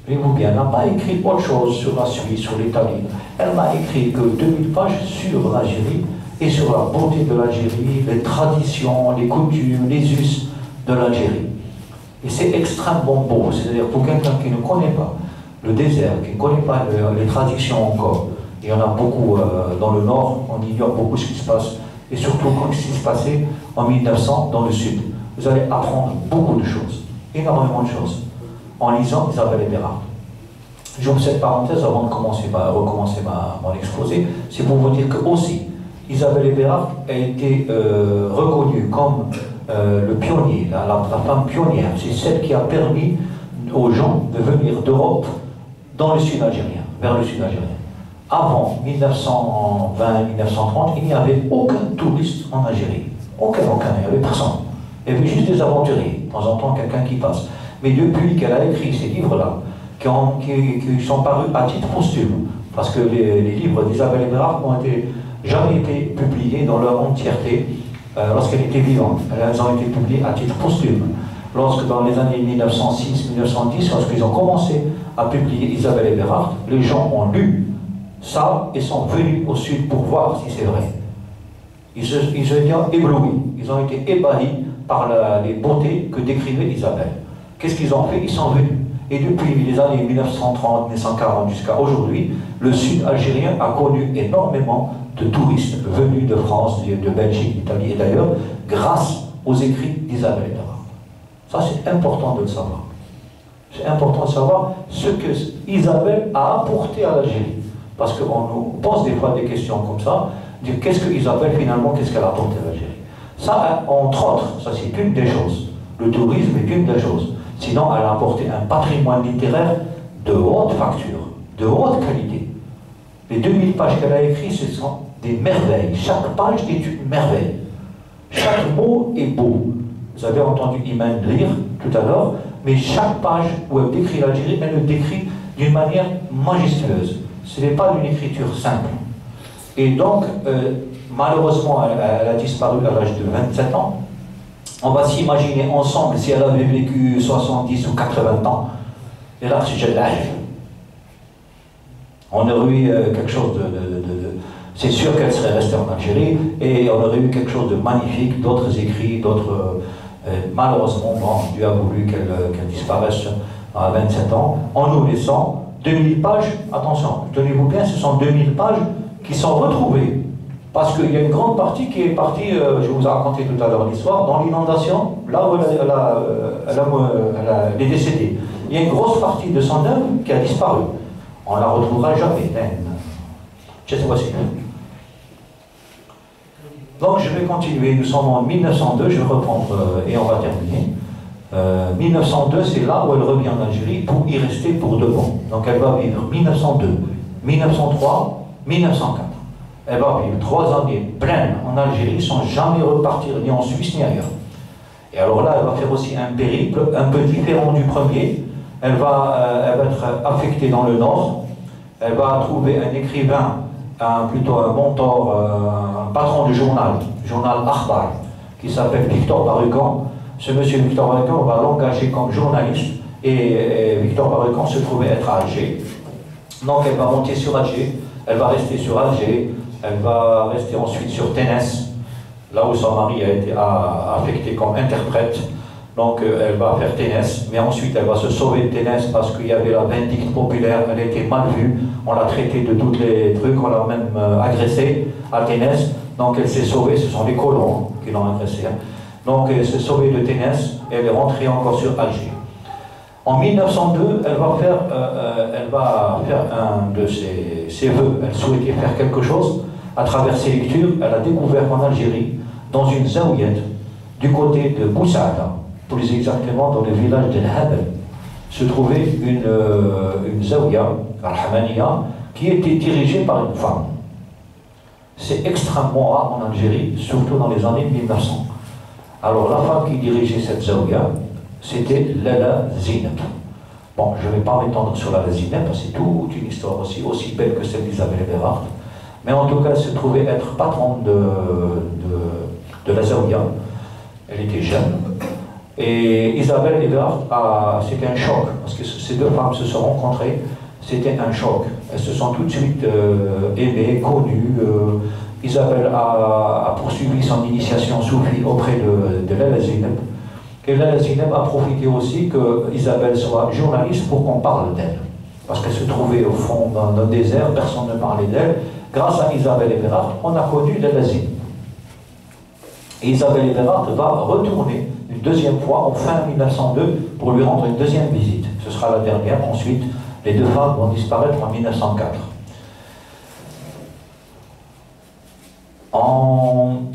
Voyez-vous bien, elle n'a pas écrit autre chose sur la Suisse, sur l'Italie. Elle n'a écrit que 2000 pages sur l'Algérie et sur la beauté de l'Algérie, les traditions, les coutumes, les us de l'Algérie. Et c'est extrêmement beau, c'est-à-dire pour quelqu'un qui ne connaît pas le désert, qui ne connaît pas les traditions encore, il y en a beaucoup dans le nord, on ignore beaucoup ce qui se passe, et surtout ce qui se passait en 1900 dans le sud. Vous allez apprendre beaucoup de choses, énormément de choses, en lisant Isabelle Eberhard. J'ouvre cette parenthèse avant de recommencer mon exposé, c'est pour vous dire que aussi, Isabelle Eberhard a été reconnue comme le pionnier, la femme pionnière. C'est celle qui a permis aux gens de venir d'Europe dans le sud algérien, vers le sud algérien. Avant 1920-1930, il n'y avait aucun touriste en Algérie. Aucun, il n'y avait personne. Il y avait juste des aventuriers, de temps en temps quelqu'un qui passe. Mais depuis qu'elle a écrit ces livres-là, qui sont parus à titre posthume, parce que les livres d'Isabelle Eberhard n'ont jamais été publiés dans leur entièreté lorsqu'elle était vivante. Elles ont été publiées à titre posthume. lorsque dans les années 1906-1910, lorsqu'ils ont commencé à publier Isabelle Eberhardt, les gens ont lu ça et sont venus au sud pour voir si c'est vrai. Ils ont été éblouis, ils ont été ébahis par les beautés que décrivait Isabelle. Qu'est-ce qu'ils ont fait? Ils sont venus. Et depuis les années 1930, 1940 jusqu'à aujourd'hui, le sud algérien a connu énormément de touristes venus de France, de Belgique, d'Italie et d'ailleurs, grâce aux écrits d'Isabelle Eberhardt. Ça, c'est important de le savoir. C'est important de savoir ce que Isabelle a apporté à l'Algérie. Parce qu'on nous pose des fois des questions comme ça, dire qu'est-ce que Isabelle finalement, qu'est-ce qu'elle a apporté à l'Algérie. Ça, entre autres, ça c'est une des choses. Le tourisme est une des choses. Sinon, elle a apporté un patrimoine littéraire de haute facture, de haute qualité. Les 2000 pages qu'elle a écrites, ce sont des merveilles. Chaque page est une merveille. Chaque mot est beau. Vous avez entendu Iman lire tout à l'heure, mais chaque page où elle décrit l'Algérie, elle le décrit d'une manière majestueuse. Ce n'est pas une écriture simple. Et donc, malheureusement, elle a disparu à l'âge de 27 ans. On va s'imaginer ensemble si elle avait vécu 70 ou 80 ans. Et là, c'est l'âge. On aurait eu quelque chose c'est sûr qu'elle serait restée en Algérie et on aurait eu quelque chose de magnifique, d'autres écrits, d'autres... malheureusement, bon, Dieu a voulu qu'elle disparaisse à 27 ans, en nous laissant 2000 pages, attention, tenez-vous bien, ce sont 2000 pages qui sont retrouvées. Parce qu'il y a une grande partie qui est partie, je vous ai raconté tout à l'heure l'histoire, dans l'inondation, là où elle est décédée. Il y a une grosse partie de son œuvre qui a disparu. On ne la retrouvera jamais. Cette fois-ci. Donc je vais continuer, nous sommes en 1902, je vais reprendre et on va terminer. 1902, c'est là où elle revient en Algérie pour y rester pour de bon. Donc elle va vivre 1902, 1903, 1904. Elle va vivre 3 années pleines en Algérie sans jamais repartir ni en Suisse ni ailleurs. Et alors là, elle va faire aussi un périple un peu différent du premier. Elle va être affectée dans le nord. Elle va trouver un écrivain, plutôt un mentor, un patron de journal Akhbar, qui s'appelle Victor Barucan. Ce monsieur Victor Barucan va l'engager comme journaliste et Victor Barucan se trouvait être à Alger. Donc elle va monter sur Alger, elle va rester sur Alger, elle va rester ensuite sur Ténès, là où son mari a été affecté comme interprète. Donc elle va faire Ténès, mais ensuite elle va se sauver de Ténès parce qu'il y avait la vindicte populaire, elle était mal vue, on l'a traitée de tous les trucs, on l'a même agressée à Ténès. Donc elle s'est sauvée, ce sont les colons qui l'ont agressée. Donc elle s'est sauvée de Ténès et elle est rentrée encore sur Alger. En 1902, elle va faire un de ses vœux. Elle souhaitait faire quelque chose. À travers ses lectures, elle a découvert en Algérie, dans une zaouiyette, du côté de Boussaada, plus exactement dans le village de Habel, se trouvait une zaouia, Al-Hamaniya, qui était dirigée par une femme. C'est extrêmement rare en Algérie, surtout dans les années 1900. Alors la femme qui dirigeait cette zaouia, c'était Lala Zineb. Bon, je ne vais pas m'étendre sur Lala Zineb, c'est toute une histoire aussi belle que celle d'Isabelle Eberhardt. Mais en tout cas, elle se trouvait être patronne de la zaouia. Elle était jeune. Et Isabelle Eberhardt, c'était un choc, parce que ces deux femmes se sont rencontrées, c'était un choc. Elles se sont tout de suite aimées, connues. Isabelle a poursuivi son initiation soufie auprès de Lala Zineb. Et Lala Zineb a profité aussi que Isabelle soit journaliste pour qu'on parle d'elle. Parce qu'elle se trouvait au fond d'un désert, personne ne parlait d'elle. Grâce à Isabelle Eberhardt, on a connu Lala Zineb. Et Isabelle Eberhardt va retourner une deuxième fois en fin 1902 pour lui rendre une deuxième visite. Ce sera la dernière. Ensuite, les deux femmes vont disparaître en 1904.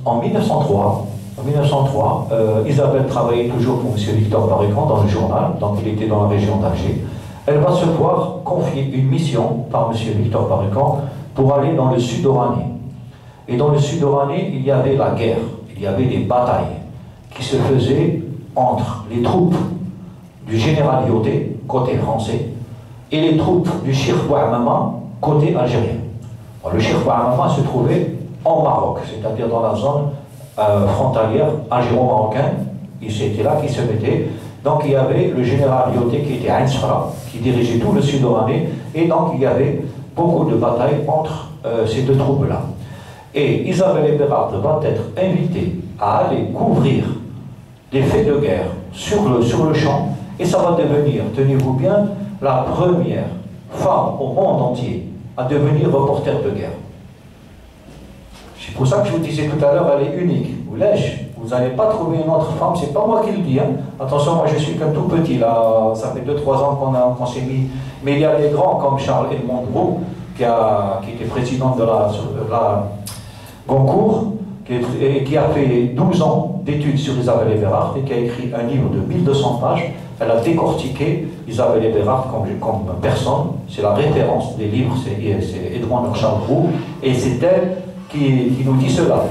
En 1903, Isabelle travaillait toujours pour M. Victor Barucan dans le journal, donc il était dans la région d'Alger. Elle va se voir confier une mission par M. Victor Barucan pour aller dans le sud oranais. Et dans le sud oranais, il y avait la guerre, il y avait des batailles qui se faisaient entre les troupes du général Yoté, côté français, et les troupes du Cheikh Bouamama, côté algérien. Le Cheikh Bouamama se trouvait en Maroc, c'est-à-dire dans la zone frontalière algéro-marocaine. C'était là qu'ils se mettaient. Donc il y avait le général Lyoté qui était Ain Sfra, qui dirigeait tout le sud oranais, et donc il y avait beaucoup de batailles entre ces deux troupes-là. Et Isabelle Eberhard va être invitée à aller couvrir des faits de guerre sur le champ, et ça va devenir, tenez-vous bien, la première femme au monde entier à devenir reporter de guerre. C'est pour ça que je vous disais tout à l'heure, elle est unique. Vous n'allez pas trouver une autre femme, c'est pas moi qui le dis. Hein. Attention, moi je suis qu'un tout petit, là, ça fait 2-3 ans qu'on s'est mis. Mais il y a des grands comme Charles Edmond Roux, qui était président de la Goncourt, qui a fait 12 ans d'études sur Isabelle Eberhard et qui a écrit un livre de 1200 pages. Elle a décortiqué Isabelle Eberhard comme personne. C'est la référence des livres, c'est Edmond Charles Roux, et c'est elle qui nous dit cela.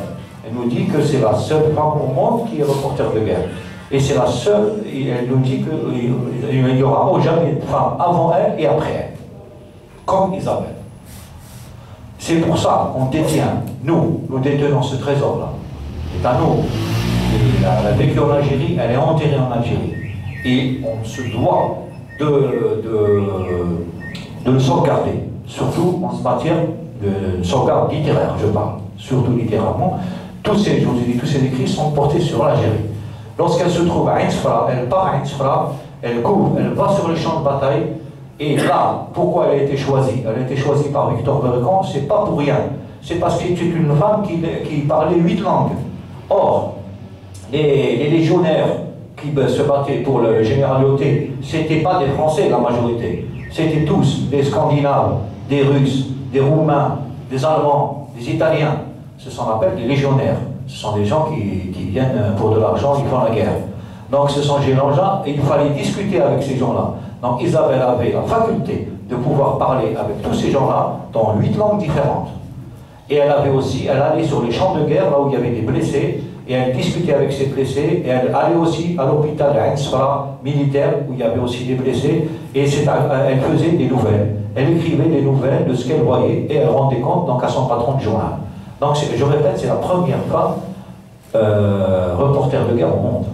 Elle nous dit que c'est la seule femme au monde qui est reporter de guerre. Et c'est la seule, et elle nous dit qu'il n'y aura jamais de femme avant elle et après elle, comme Isabelle. C'est pour ça qu'on détient, nous détenons ce trésor-là. C'est à nous. Elle a vécu en Algérie, elle est enterrée en Algérie. Et on se doit de le sauvegarder, surtout en matière de sauvegarde littéraire, je parle, surtout littéralement. Tous ces écrits sont portés sur l'Algérie. Lorsqu'elle se trouve à Ain Sfra, elle part à Ain Sfra, elle couvre, elle va sur les champs de bataille, et là, pourquoi elle a été choisie? Elle a été choisie par Victor Bertrand, c'est pas pour rien. C'est parce que c'est une femme qui parlait 8 langues. Or, les légionnaires qui se battaient pour le général Lyoté, c'était pas des Français la majorité. C'était tous des Scandinaves, des Russes, des Roumains, des Allemands, des Italiens. Ce sont appelle des légionnaires. Ce sont des gens qui viennent pour de l'argent, ils font la guerre. Donc ce sont ces gens-là, et il fallait discuter avec ces gens-là. Donc Isabelle avait la faculté de pouvoir parler avec tous ces gens-là dans 8 langues différentes. Et elle allait sur les champs de guerre, là où il y avait des blessés, et elle discutait avec ces blessés, et elle allait aussi à l'hôpital d'Ain Sfra militaire, où il y avait aussi des blessés, et elle faisait des nouvelles. Elle écrivait des nouvelles de ce qu'elle voyait, et elle rendait compte donc à son patron de journal. Donc je répète, c'est la première femme reporter de guerre au monde.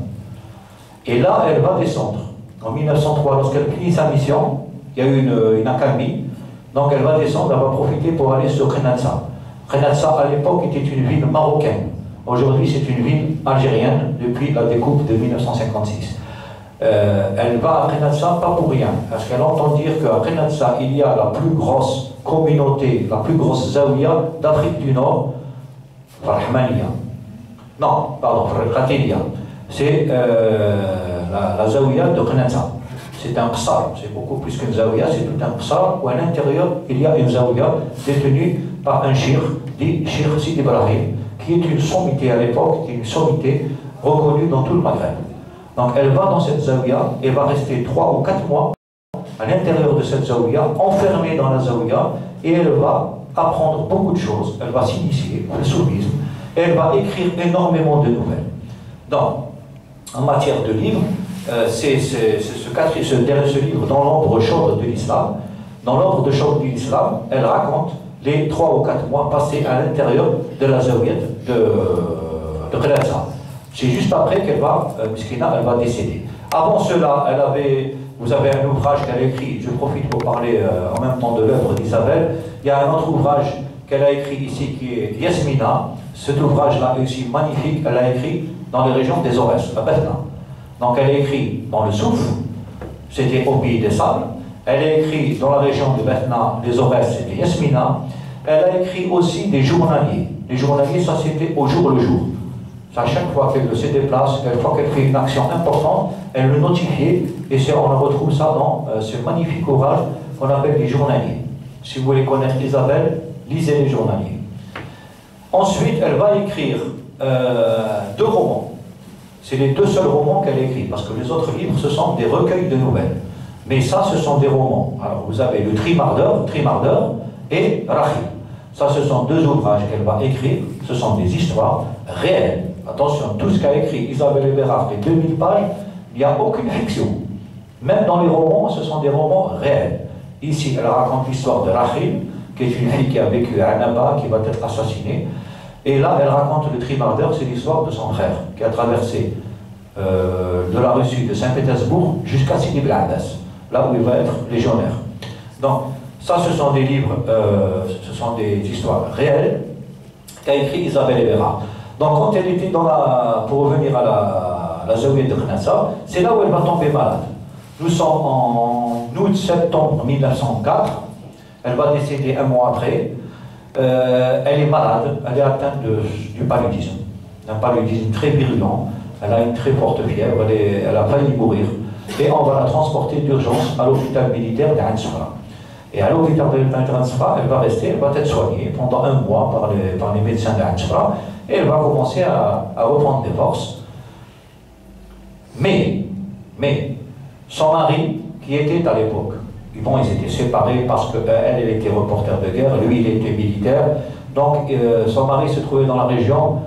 Et là, elle va descendre. En 1903, lorsqu'elle finit sa mission, il y a eu une accalmie, donc elle va descendre, elle va profiter pour aller sur Khenatsa. Khenatsa, à l'époque, était une ville marocaine. Aujourd'hui, c'est une ville algérienne depuis la découpe de 1956. Elle va à Khenatsa pas pour rien, parce qu'elle entend dire qu'à Khenatsa, il y a la plus grosse communauté, la plus grosse zaouia d'Afrique du Nord, Rahmaniya. Non, pardon, Khatilia. C'est la zaouia de Khenatsa. C'est un qsar, c'est beaucoup plus qu'une zaouia, c'est tout un qsar où à l'intérieur il y a une zaouia détenue par un shir, dit Shir Sidi Ibrahim, qui est une sommité à l'époque, une sommité reconnue dans tout le Maghreb. Donc elle va dans cette zaouia et va rester 3 ou 4 mois à l'intérieur de cette zaouia, enfermée dans la zaouia, et elle va apprendre beaucoup de choses, elle va s'initier au soufisme, et elle va écrire énormément de nouvelles. Donc, en matière de livres, c'est ce livre dans l'ombre chaude de l'islam. Dans l'ombre de chaude de l'islam, elle raconte les 3 ou 4 mois passés à l'intérieur de la zaouia de Khenatsa. C'est juste après qu'elle va, Miskina, elle va décéder. Avant cela, vous avez un ouvrage qu'elle a écrit, je profite pour parler en même temps de l'œuvre d'Isabelle. Il y a un autre ouvrage qu'elle a écrit ici qui est Yasmina. Cet ouvrage-là est aussi magnifique, elle l'a écrit dans les régions des Aurès, à Bethna. Donc elle a écrit dans le Souf, c'était au pays des sables. Elle a écrit dans la région de Bethna, des Aurès, c'était Yasmina. Elle a écrit aussi des journaliers. Les journaliers, ça c'était au jour le jour. À chaque fois qu'elle se déplace, chaque fois qu'elle fait une action importante, elle le notifiait, et on retrouve ça dans ce magnifique ouvrage qu'on appelle les journaliers. Si vous voulez connaître Isabelle, lisez les journaliers. Ensuite, elle va écrire 2 romans. C'est les 2 seuls romans qu'elle écrit, parce que les autres livres, ce sont des recueils de nouvelles. Mais ça, ce sont des romans. Alors, vous avez le Trimardeur et Rahim. Ça, ce sont 2 ouvrages qu'elle va écrire. Ce sont des histoires réelles. Attention, tout ce qu'a écrit Isabelle Eberhard, les 2000 pages, il n'y a aucune fiction. Même dans les romans, ce sont des romans réels. Ici, elle raconte l'histoire de Rahim, qui est une fille qui a vécu à Annaba, qui va être assassinée. Et là, elle raconte le Trimardeur, c'est l'histoire de son frère, qui a traversé de la Russie de Saint-Pétersbourg jusqu'à Sidi Bel Abbas, là où il va être légionnaire. Donc, ça, ce sont des livres, ce sont des histoires réelles qu'a écrit Isabelle Eberhard. Donc, quand elle était pour revenir à la Zaouïa de Khnassa, c'est là où elle va tomber malade. Nous sommes en août-septembre 1904, elle va décéder un mois après. Elle est malade, elle est atteinte du paludisme, d'un paludisme très virulent. Elle a une très forte fièvre, elle a failli mourir. Et on va la transporter d'urgence à l'hôpital militaire d'Ain Sefra. Et à l'hôpital d'Ain Sefra, elle va rester, elle va être soignée pendant un mois par les médecins d'Ain Sefra. Et elle va commencer à reprendre des forces. Mais, son mari, qui était à l'époque, bon, ils étaient séparés parce qu'elle était reporter de guerre, lui, il était militaire. Donc, son mari se trouvait dans la région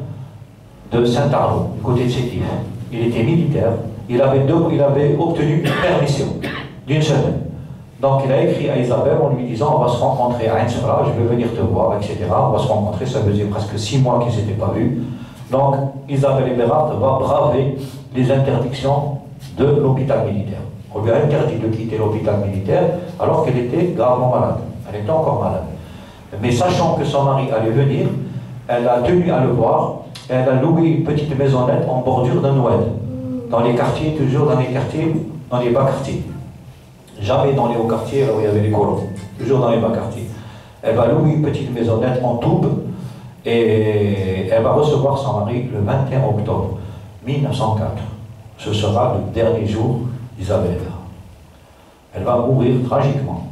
de Saint-Arnaud, du côté de Sétif. Il était militaire. Il avait obtenu une permission d'une semaine. Donc, il a écrit à Isabelle en lui disant: on va se rencontrer à Ain Sefra, je vais venir te voir, etc. On va se rencontrer, ça faisait presque 6 mois qu'ils ne s'étaient pas vus. Donc, Isabelle Eberhard va braver les interdictions de l'hôpital militaire. On lui a interdit de quitter l'hôpital militaire alors qu'elle était gravement malade. Elle était encore malade. Mais sachant que son mari allait venir, elle a tenu à le voir. Elle a loué une petite maisonnette en bordure d'un oued. Dans les quartiers, toujours dans les quartiers, dans les bas quartiers. Jamais dans les hauts quartiers, là où il y avait les colons. Toujours dans les bas quartiers. Elle va louer une petite maisonnette en toube et elle va recevoir son mari le 21 octobre 1904. Ce sera le dernier jour d'Isabelle Eberhard. Elle va mourir tragiquement.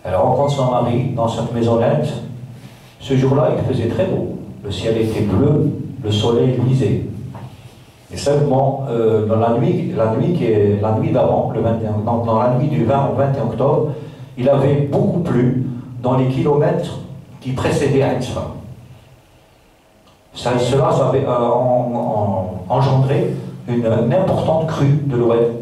Elle rencontre son mari dans cette maisonnette. Ce jour-là, il faisait très beau. Le ciel était bleu, le soleil luisait. Et seulement dans la nuit d'avant, dans la nuit du 20 au 21 octobre, il avait beaucoup plu dans les kilomètres qui précédaient Ain Sefra. Cela avait engendré une importante crue de l'Oued.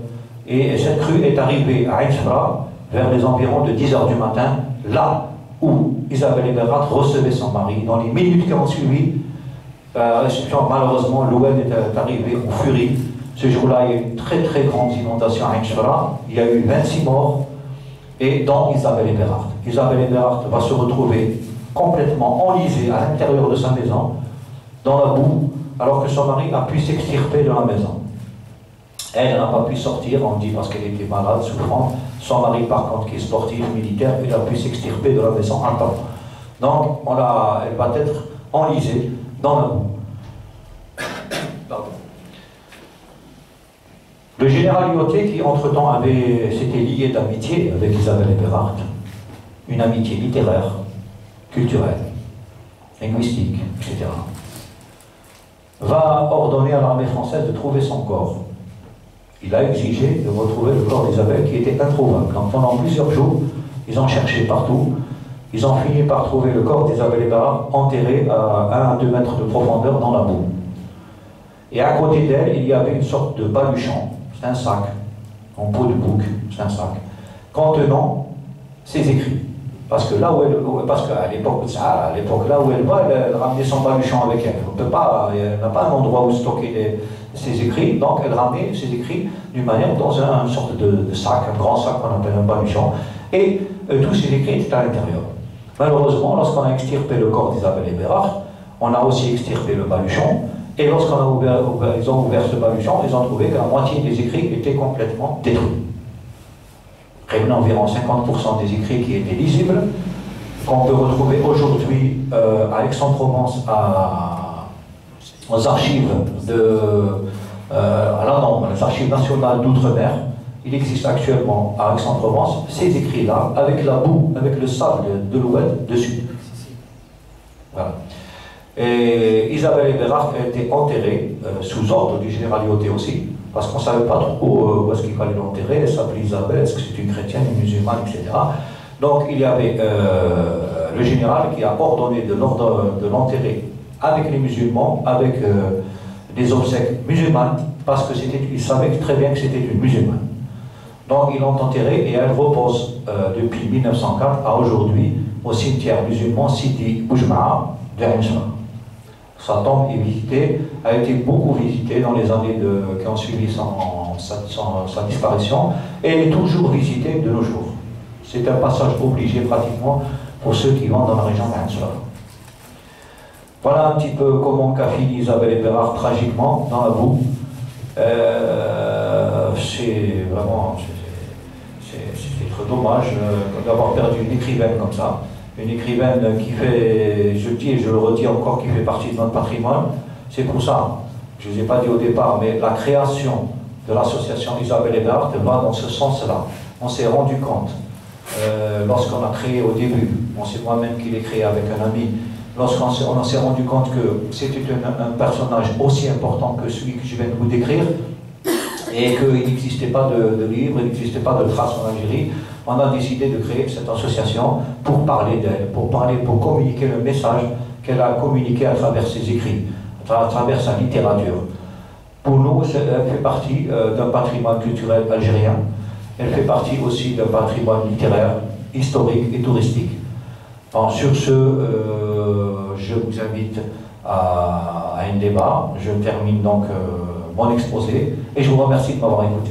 Et cette crue est arrivée à Ain Sefra vers les environs de 10 h du matin, là où Isabelle Eberhard recevait son mari. Dans les minutes qui ont suivi la réception, malheureusement, l'Oued est arrivé en furie. Ce jour-là, il y a eu une très très grande inondation à Ain Sefra. Il y a eu 26 morts, et dont Isabelle Eberhard. Isabelle Eberhard va se retrouver complètement enlisée à l'intérieur de sa maison, dans la boue, alors que son mari a pu s'extirper de la maison. Elle n'a pas pu sortir, on dit, parce qu'elle était malade, souffrante. Son mari, par contre, qui est sportif, militaire, il a pu s'extirper de la maison en temps. Donc, elle va être enlisée dans la boue. Pardon. Le général Lyoté, qui entre-temps s'était lié d'amitié avec Isabelle Eberhard, une amitié littéraire, culturelle, linguistique, etc., va ordonner à l'armée française de trouver son corps. Il a exigé de retrouver le corps d'Isabelle qui était introuvable. Donc pendant plusieurs jours, ils ont cherché partout. Ils ont fini par trouver le corps d'Isabelle Eberhard enterré à 1 à 2 mètres de profondeur dans la boue. Et à côté d'elle, il y avait une sorte de baluchon. C'est un sac, en peau de bouc, c'est un sac, contenant ses écrits. Parce que là où qu'à l'époque là où elle va, elle ramenait son baluchon avec elle. Elle n'a pas un endroit où stocker ses écrits, donc elle ramenait ses écrits d'une manière dans une sorte de sac, un grand sac qu'on appelle un baluchon, et tous ces écrits étaient à l'intérieur. Malheureusement, lorsqu'on a extirpé le corps d'Isabelle Eberhard, on a aussi extirpé le baluchon, et lorsqu'ils ont ouvert ce baluchon, ils ont trouvé que la moitié des écrits étaient complètement détruits. Il y a environ 50% des écrits qui étaient lisibles, qu'on peut retrouver aujourd'hui à Aix-en-Provence, aux archives les archives nationales d'outre-mer. Il existe actuellement à Aix-en-Provence ces écrits-là, avec la boue, avec le sable de l'Oued dessus. Voilà. Et Isabelle Eberhard a été enterrée sous ordre du général Lyoté aussi, parce qu'on ne savait pas trop où est-ce qu'il fallait l'enterrer. Elle s'appelait Isabelle, est-ce que c'est une chrétienne, une musulmane, etc. Donc il y avait le général qui a ordonné de l'enterrer avec les musulmans, avec des obsèques musulmanes, parce qu'il savait très bien que c'était une musulmane. Donc ils l'ont enterrée et elle repose depuis 1904 à aujourd'hui au cimetière musulman Sidi Boujma'a de Ain Sefra. Sa tombe est visitée, a été beaucoup visitée dans les années qui ont suivi sa disparition, et elle est toujours visitée de nos jours. C'est un passage obligé pratiquement pour ceux qui vont dans la région d'Ansar. Voilà un petit peu comment qu'a fini Isabelle Eberhard tragiquement dans la boue. C'est vraiment c'est très dommage d'avoir perdu une écrivaine comme ça. Une écrivaine qui fait, je le dis et je le redis encore, qui fait partie de notre patrimoine. C'est pour ça, je ne vous ai pas dit au départ, mais la création de l'association Isabelle Eberhard va dans ce sens-là. On s'est rendu compte, lorsqu'on a créé au début, c'est moi-même qui l'ai créé avec un ami, lorsqu'on s'est rendu compte que c'était un personnage aussi important que celui que je viens de vous décrire, et qu'il n'existait pas de livre, il n'existait pas de traces en Algérie, on a décidé de créer cette association pour parler d'elle, pour communiquer le message qu'elle a communiqué à travers ses écrits, à travers sa littérature. Pour nous, elle fait partie d'un patrimoine culturel algérien, elle fait partie aussi d'un patrimoine littéraire, historique et touristique. Alors, sur ce, je vous invite à un débat. Je termine donc mon exposé et je vous remercie de m'avoir écouté.